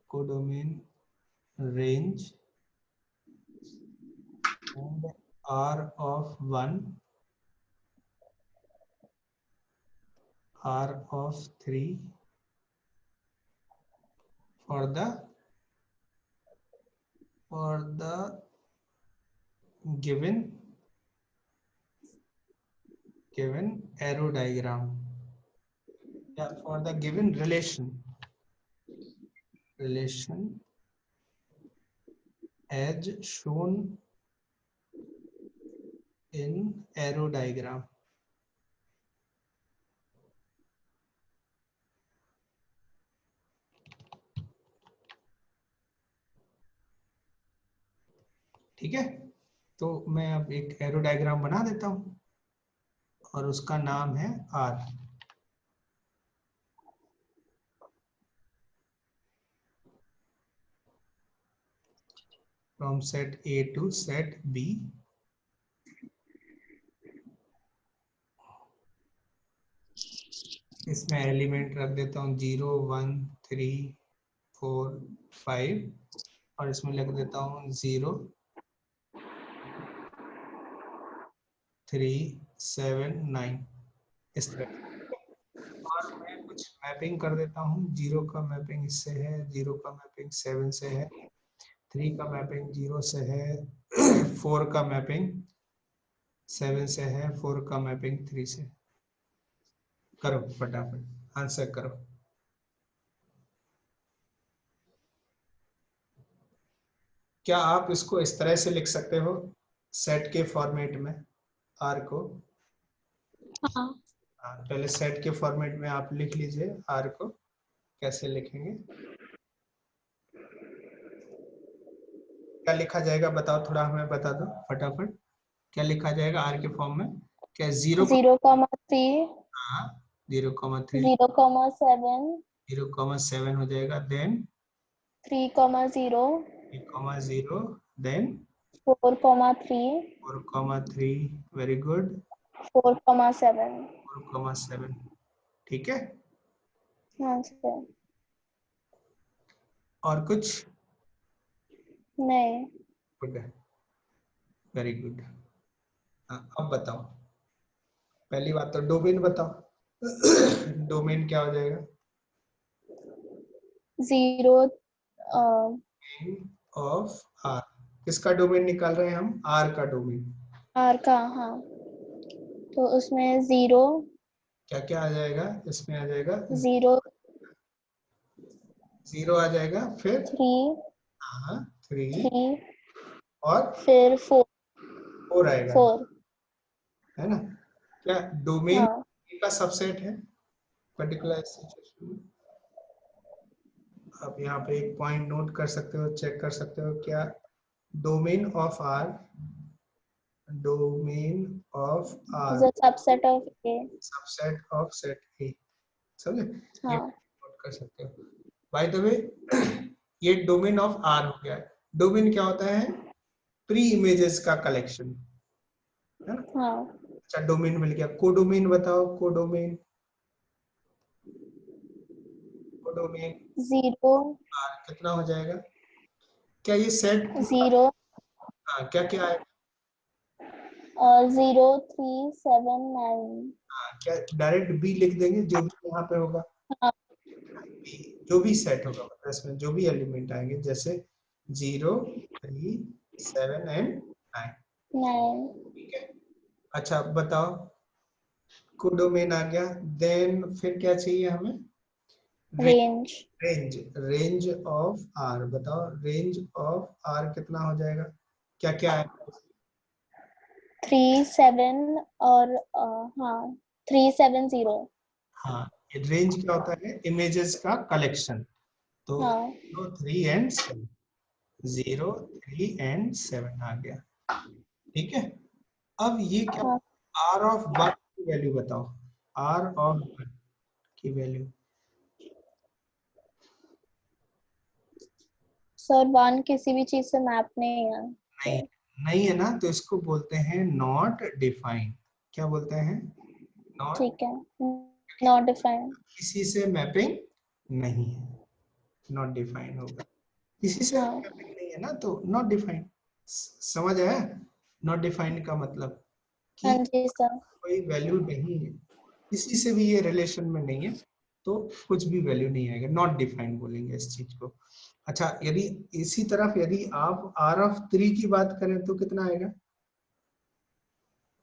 S1: codomain, range and R of 1, R of 3 for the given arrow diagram, yeah, for the given relation as shown in arrow diagram। ठीक है, तो मैं अब एक arrow diagram बना देता हूं और उसका नाम है R। From set A to set B। इसमें एलिमेंट रख देता हूँ 0 1 3 4 5, और इसमें लिख देता हूँ 0 3 7 9, इस तरह। और मैं कुछ मैपिंग कर देता हूँ। 0 का मैपिंग इससे है, 0 का मैपिंग 7 से है, 3 का मैपिंग 0 से है, 4 का मैपिंग 7 से है, 4 का मैपिंग 3 से। करो फटाफट आंसर करो। क्या आप इसको इस तरह से लिख सकते हो सेट के फॉर्मेट में आर को?
S2: हाँ
S1: हाँ, पहले सेट के फॉर्मेट में आप लिख लीजिए आर को। कैसे लिखेंगे, क्या लिखा जाएगा बताओ, थोड़ा हमें बता दो फटाफट। क्या लिखा जाएगा आर के फॉर्म में? क्या 0
S2: 0,3
S1: हाँ 0,3,
S2: 0,7
S1: 0,7 हो जाएगा, देन
S2: 3,0
S1: 3,0, देन
S2: 4,3
S1: 4,3, वेरी गुड,
S2: 4,7।
S1: 4,7। ठीक है,
S2: हाँ सर।
S1: और कुछ?
S2: नहीं।
S1: Good, very good. अब बताओ, पहली बात तो डोमेन बताओ। डोमेन क्या हो जाएगा?
S2: 0
S1: ऑफ आर, किसका डोमेन निकाल रहे हैं हम? आर का डोमेन।
S2: आर का, हाँ, तो उसमें 0
S1: क्या क्या आ जाएगा इसमें? आ जाएगा
S2: 0
S1: 0 आ जाएगा, फिर
S2: 3
S1: हाँ 3
S2: 3
S1: और
S2: फिर 4
S1: 4 आएगा,
S2: 4,
S1: है ना? क्या डोमेन
S2: हाँ,
S1: का सबसेट है पर्टिकुलर सिचुएशन में? आप यहाँ पे एक पॉइंट नोट कर सकते हो, चेक कर सकते हो, क्या domain of R, domain of
S2: is
S1: R
S2: a subset of A,
S1: subset of set A, समझे? ये
S2: हाँ,
S1: नोट कर सकते हो। बाय द वे ये डोमेन ऑफ आर हो गया। डोमेन क्या होता है? प्री इमेजेस का कलेक्शन, है ना?
S2: हाँ,
S1: अच्छा डोमेन मिल गया। कोडोमेन बताओ, कोडोमेन, कोडोमेन
S2: 0
S1: आर कितना हो जाएगा? क्या ये सेट पूरा?
S2: 0
S1: हाँ क्या क्या है?
S2: और 0 3 7 9,
S1: हाँ क्या डायरेक्ट बी लिख देंगे जो भी यहाँ पे होगा?
S2: हाँ,
S1: बी, जो भी सेट होगा मतलब इसमें जो भी एलिमेंट आएंगे, जैसे 0 3 7 एंड 9,
S2: 9
S1: ठीक है? अच्छा बताओ, कोडोमेन आ गया, देन फिर क्या चाहिए हमें?
S2: Range
S1: range, range of R बताओ, रेंज ऑफ आर कितना हो जाएगा? क्या क्या है?
S2: 3 7 और हाँ 3 7 0,
S1: हाँ ये रेंज क्या होता है? इमेजेस का कलेक्शन। तो
S2: हाँ,
S1: 0 3 एंड 7, 0 3 एंड 7 आ गया, ठीक है? अब ये क्या?
S2: हाँ,
S1: आर ऑफ 1 की वैल्यू बताओ, आर ऑफ 1 की वैल्यू।
S2: सर 1 किसी भी चीज से मैप नहीं है,
S1: नहीं,
S2: तो
S1: नहीं है ना, तो इसको बोलते हैं नॉट डिफाइंड। क्या बोलते हैं? नॉट,
S2: ठीक है, नॉट डिफाइंड,
S1: किसी से मैपिंग नहीं है, नॉट डिफाइंड होगा। किसी से
S2: हाँ,
S1: मैपिंग नहीं है ना, तो नॉट डिफाइंड। समझ आया? नॉट डिफाइंड का मतलब कि
S2: हाँ जी सर,
S1: कोई वैल्यू नहीं है, किसी से भी ये रिलेशन में नहीं है, तो कुछ भी वैल्यू नहीं आएगा, नॉट डिफाइंड बोलेंगे इस चीज को। अच्छा यदि इसी तरफ यदि आप आर ऑफ 3 की बात करें तो कितना आएगा?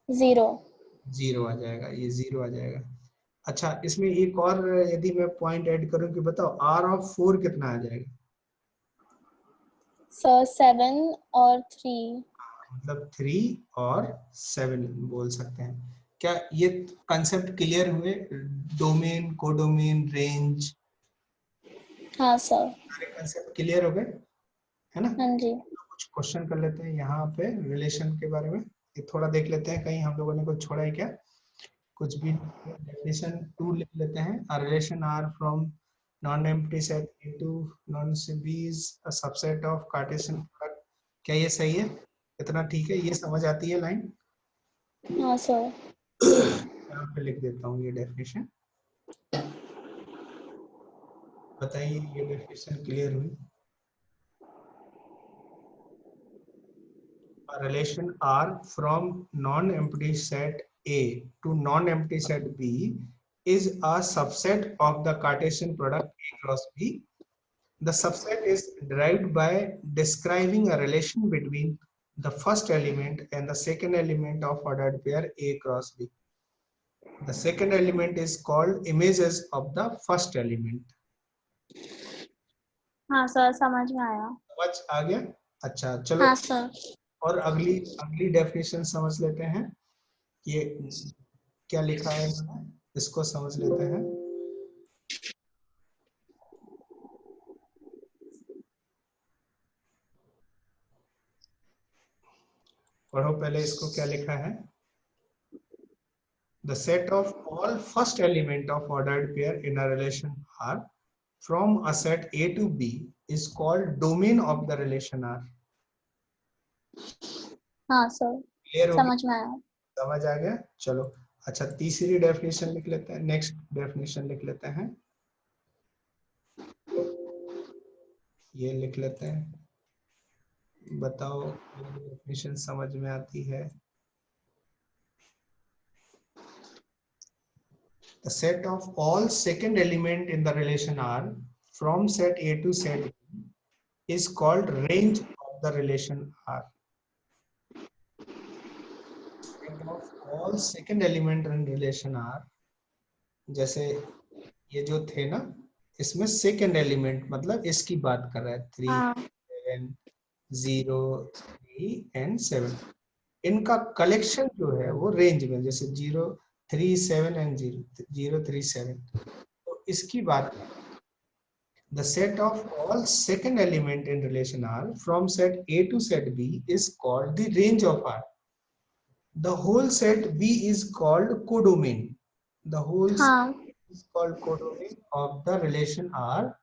S2: 0
S1: 0 आ जाएगा, ये 0 आ जाएगा। अच्छा इसमें एक और यदि मैं पॉइंट ऐड करूं कि बताओ आर ऑफ 4 कितना आ जाएगा?
S2: सर 7 और 3,
S1: मतलब 3 और 7 बोल सकते हैं। क्या ये कंसेप्ट क्लियर हुए? डोमेन, कोडोमेन, रेंज,
S2: हाँ सर,
S1: सारे कंसेप्ट क्लियर हो गए, है ना?
S2: हाँ जी,
S1: कुछ क्वेश्चन कर लेते हैं यहाँ पे रिलेशन के बारे में, ये थोड़ा देख लेते हैं कहीं हम लोगों ने कुछ छोड़ा है क्या। कुछ भी डेफिनेशन 2 लिख लेते हैं। A relation R from non empty set A to non B is a subset of Cartesian product. क्या ये सही है? इतना ठीक है? ये समझ आती है लाइन?
S2: हाँ सर,
S1: यहाँ पे लिख देता हूँ ये डेफिनेशन, बताइए ये डेफिनेशन क्लियर हुई? A relation R from non-empty set A to non-empty set B is a subset of the Cartesian product A cross B. The subset is derived by describing a relation between the first element and the second element of ordered pair A cross B. The second element is called images of the first element.
S2: हाँ sir, समझ में आया,
S1: समझ आ गया? अच्छा चलो,
S2: हाँ sir,
S1: और अगली अगली डेफिनेशन समझ लेते हैं। ये क्या लिखा है इन्होंने, इसको समझ लेते हैं। पढ़ो पहले इसको, क्या लिखा है? The set of all first element of ordered pair in a relation R from a set A to B is called domain of the relation R.
S2: हाँ सर,
S1: क्लियर हो गया?
S2: समझ में आया,
S1: समझ आ गया? चलो अच्छा तीसरी डेफिनेशन लिख लेते हैं, नेक्स्ट डेफिनेशन लिख लेते हैं, ये लिख लेते हैं। बताओ डेफिनेशन समझ में आती है? The set of all second element in the relation R from set A to set B is called range of the relation R. Set of all second element in relation R, जैसे ये जो थे ना, इसमें second element मतलब इसकी बात कर रहा है, 3,
S2: हाँ
S1: 7, 0, 3 एंड 7, इनका कलेक्शन जो है वो रेंज में, जैसे 0, 3, 7 एंड 0, 0, 3, 7, तो इसकी बात, the set of all second element in relation R from set A to set B is called the range of R. The whole set B is called codomain. The whole set
S2: हाँ
S1: is called codomain of the relation R.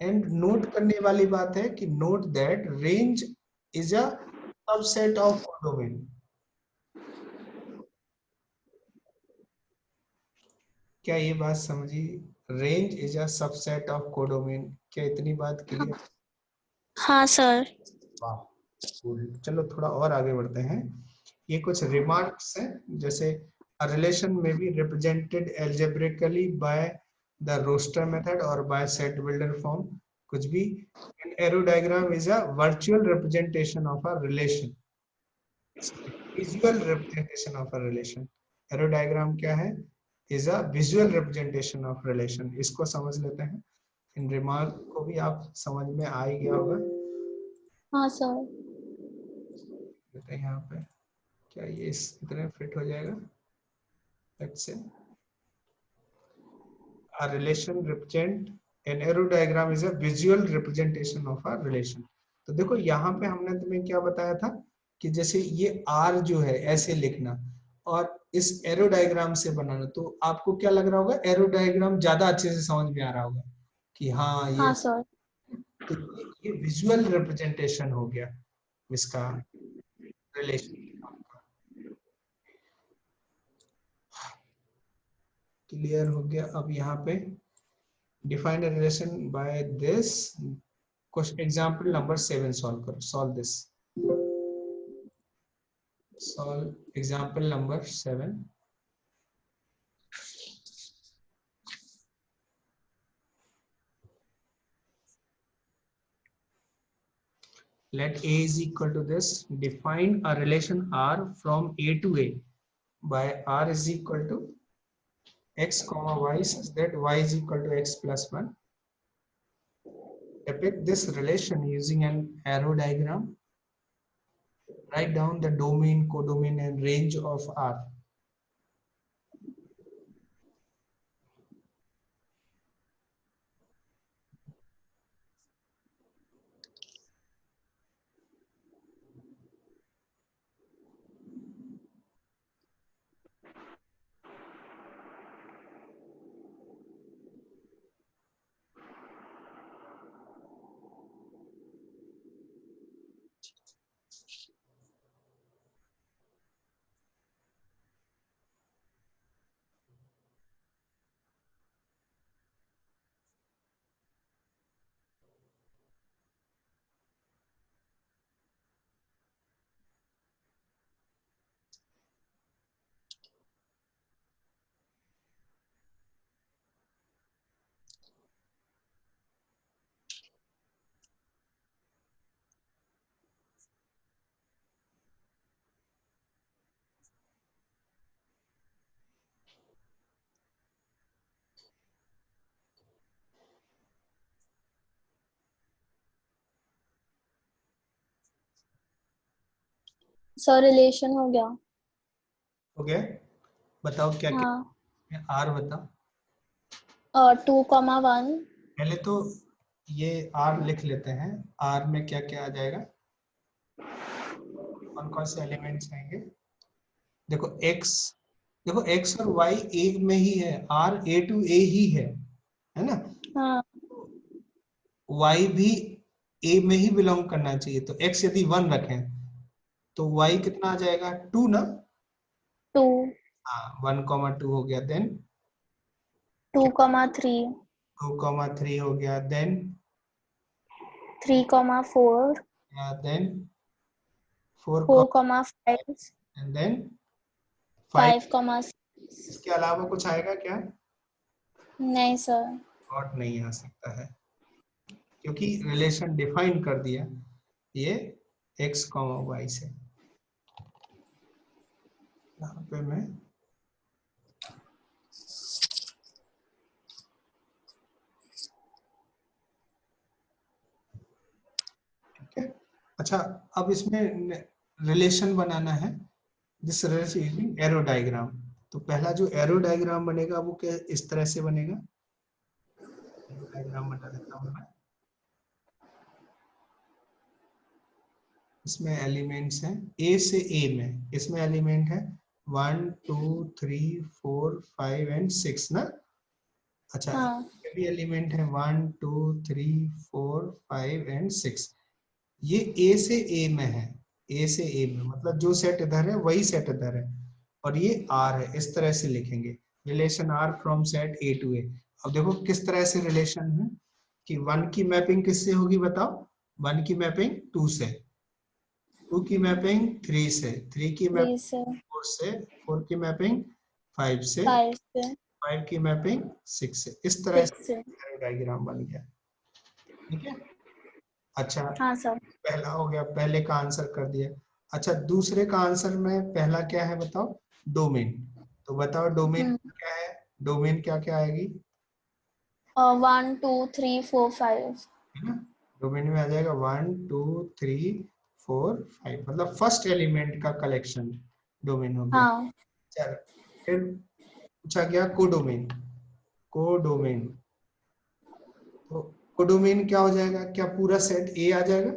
S1: And note करने वाली बात है कि note that range is a subset of codomain. क्या ये बात समझी? Range is a subset of codomain. क्या इतनी बात क्लियर?
S2: हाँ सर.
S1: वाह, cool. चलो थोड़ा और आगे बढ़ते हैं. ये कुछ रिमार्क्स हैं, जैसे a relation may be represented algebraically by the roster method or by set builder form. कुछ भी. An arrow diagram is a virtual representation of a relation. Visual representation of a relation. Arrow diagram क्या है? Is a visual representation of relation. इसको समझ लेते हैं. इन remark को भी आप समझ में आ ही गया होगा.
S2: हाँ सर.
S1: देखते हैं यहाँ पे क्या ये इस इतने फिट हो जाएगा. Let's say a relation represent an arrow diagram is a visual representation of a relation. तो देखो यहाँ पे हमने तुम्हें क्या बताया था कि जैसे ये R जो है ऐसे लिखना और इस एरो डायग्राम से बनाना, तो आपको क्या लग रहा होगा? एरो डायग्राम ज्यादा अच्छे से समझ में आ रहा होगा कि हाँ ये,
S2: हाँ सर.
S1: तो ये विजुअल रिप्रेजेंटेशन हो गया इसका रिलेशन. क्लियर हो गया? अब यहाँ पे define a relation by this. Question example number 7 solve करो. Solve this. Solve example number 7. Let A is equal to this. Define a relation R from A to A by R is equal to x comma y such that y is equal to x plus 1. Depict this relation using an arrow diagram. Write down the domain, codomain and range of R.
S2: Sir relation हो गया.
S1: हो गया? बताओ क्या क्या
S2: हाँ.
S1: है? R बताओ.
S2: 2,1.
S1: पहले तो ये R लिख लेते हैं. R में क्या क्या आ जाएगा? कौन कौन से एलिमेंट्स आएंगे? देखो x, देखो x और y एक में ही है. R A to A ही है ना?
S2: हाँ.
S1: y भी A में ही बिलोंग करना चाहिए. तो x यदि 1 रखें तो y कितना आ जाएगा? 2 ना?
S2: 2.
S1: हाँ, 1,2 हो गया. देन
S2: 2,3.
S1: 2,3 हो गया. देन
S2: 3,4.
S1: देन 4,
S2: 4,5.
S1: And then 5.
S2: 5,6.
S1: इसके अलावा कुछ आएगा क्या?
S2: नहीं सर.
S1: और नहीं आ सकता है. क्योंकि रिलेशन डिफाइन कर दिया ये x, y से। यहाँ पे मैं ठीक है। अच्छा, अब इसमें रिलेशन बनाना है, this relation using arrow diagram. तो पहला जो एरो डायग्राम बनेगा वो क्या इस तरह से बनेगा। एरो डायग्राम बना देता हूँ मैं। इसमें एलिमेंट्स हैं ए से ए में, इसमें एलिमेंट है 1 2 3 4 5 एंड 6 ना। अच्छा,
S2: हाँ
S1: ये भी एलिमेंट है 1 2 3 4 5 एंड 6। ये ए से ए में है, ए से ए में मतलब जो सेट इधर है वही सेट इधर है, और ये आर है। इस तरह से लिखेंगे relation R from set A to A. अब देखो किस तरह से रिलेशन है कि 1 की मैपिंग किससे होगी बताओ। 1 की मैपिंग 2 से, 2 की मैपिंग 3 से, 3 की
S2: 3
S1: मैपिंग
S2: से
S1: 4 से, 4 की मैपिंग 5 से,
S2: 5 से
S1: 5 की मैपिंग 6 से। इस तरह
S2: 6 से।
S1: से डायग्राम बन गया। ठीक है। अच्छा,
S2: हाँ सर।
S1: पहला हो गया, पहले का आंसर कर दिया। अच्छा, दूसरे का आंसर में पहला क्या है बताओ, डोमेन। तो बताओ डोमेन क्या है, डोमेन क्या क्या आएगी
S2: 1 2 3 4 5।
S1: है ना। डोमेन में आ जाएगा 1 2 3 4 5, मतलब फर्स्ट एलिमेंट का कलेक्शन डोमेन हो गया।
S2: हाँ
S1: चलो, फिर पूछा गया कोडोमेन। कोडोमेन, तो कोडोमेन क्या हो जाएगा, क्या पूरा सेट ए आ जाएगा।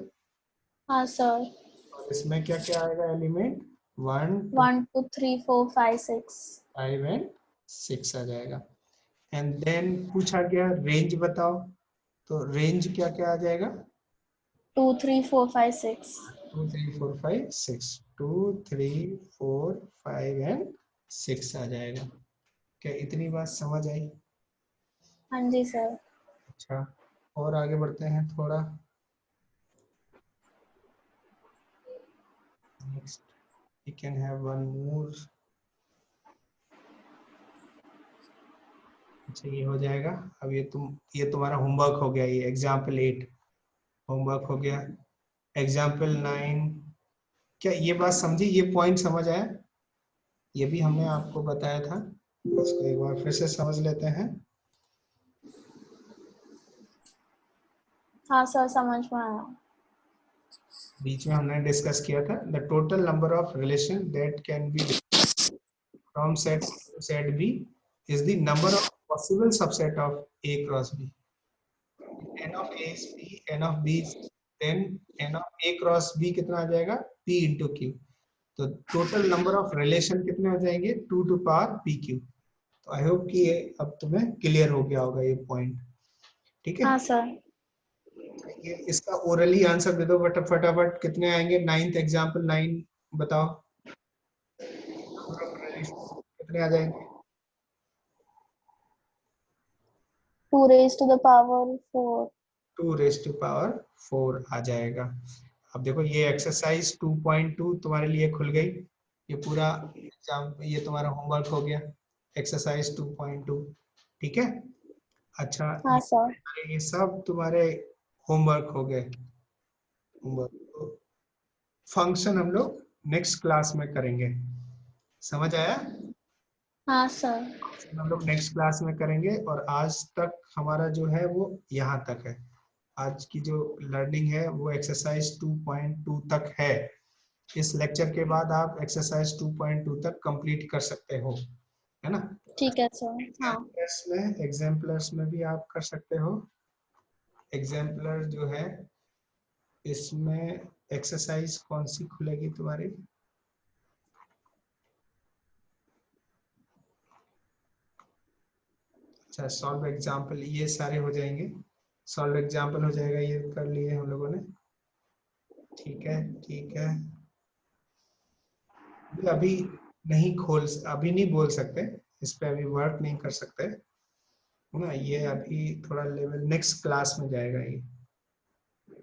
S2: हाँ सर।
S1: और इसमें क्या क्या आएगा एलिमेंट 1 2
S2: 1 2 3 4 5 6।
S1: 5 एंड 6 आ जाएगा। एंड देन पूछा गया रेंज बताओ, तो रेंज क्या क्या आ जाएगा
S2: 2 3 4 5 6।
S1: 2 3 4 5 6, 2 3 4 5 एंड 6 आ जाएगा। क्या इतनी बात समझ आई।
S2: हाँ जी सर।
S1: अच्छा, और आगे बढ़ते हैं थोड़ा। Next we can have one more। अच्छा, ये हो जाएगा। अब ये तुम्हारा होमवर्क हो गया, ये एग्जाम्पल 8 होमवर्क हो गया। एग्जाम्पल 9, क्या ये बात समझी, ये पॉइंट समझ आया। ये भी हमने आपको बताया था, इसको एक बार फिर से समझ लेते हैं।
S2: हाँ सर, समझ में आया।
S1: बीच में हमने डिस्कस किया था the total number of relation that can be from set to set B is the number of possible subset of A cross B. n of a is p, n of b is, then n of a cross b कितना आ जाएगा p into q। तो टोटल number of रिलेशन कितने हो जाएंगे 2 to power p q। तो आई होप कि ये अब तुम्हें क्लियर हो गया होगा ये पॉइंट। ठीक है,
S2: हाँ सर।
S1: ये इसका ओरली आंसर दे दो फटाफट, कितने आएंगे। 9th एग्जांपल 9 बताओ, नंबर ऑफ रिलेशन कितने आ जाएंगे।
S2: 2 raised to the power 4।
S1: 2 raise to power 4 आ जाएगा। अब देखो ये एक्सरसाइज 2.2 तुम्हारे लिए खुल गई। ये पूरा एग्जाम, ये तुम्हारा होमवर्क हो गया एक्सरसाइज 2.2। ठीक है। अच्छा,
S2: हाँ सर।
S1: ये सब तुम्हारे होमवर्क हो गए। होमवर्क फंक्शन हम लोग नेक्स्ट क्लास में करेंगे, समझ आया।
S2: हाँ सर।
S1: हम लोग नेक्स्ट क्लास में करेंगे, और आज तक हमारा जो है वो यहाँ तक है। आज की जो लर्निंग है वो एक्सरसाइज 2.2 तक है। इस लेक्चर के बाद आप एक्सरसाइज 2.2 तक कंप्लीट कर सकते हो, है ना।
S2: ठीक है सर। हाँ।
S1: एग्जाम्पलर्स में भी आप कर सकते हो। एग्जाम्पलर जो है इसमें एक्सरसाइज कौन सी खुलेगी तुम्हारी। अच्छा, सॉल्व एग्जाम्पल ये सारे हो जाएंगे। सॉल्व एग्जाम्पल हो जाएगा, ये कर लिए हम लोगों ने। ठीक है, ठीक है। अभी नहीं खोल, अभी नहीं बोल सकते, इस पे अभी वर्क नहीं कर सकते, है ना। ये अभी थोड़ा लेवल नेक्स्ट क्लास में जाएगा ये।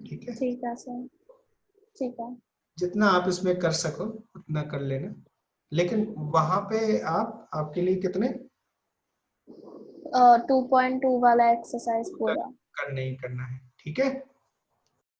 S1: ठीक है,
S2: ठीक है सर। ठीक है।
S1: जितना आप इसमें कर सको उतना कर लेना, लेकिन वहां पे आपके लिए कितने
S2: 2.2 वाला एक्सरसाइज पूरा।
S1: करना ही करना है। ठीक है।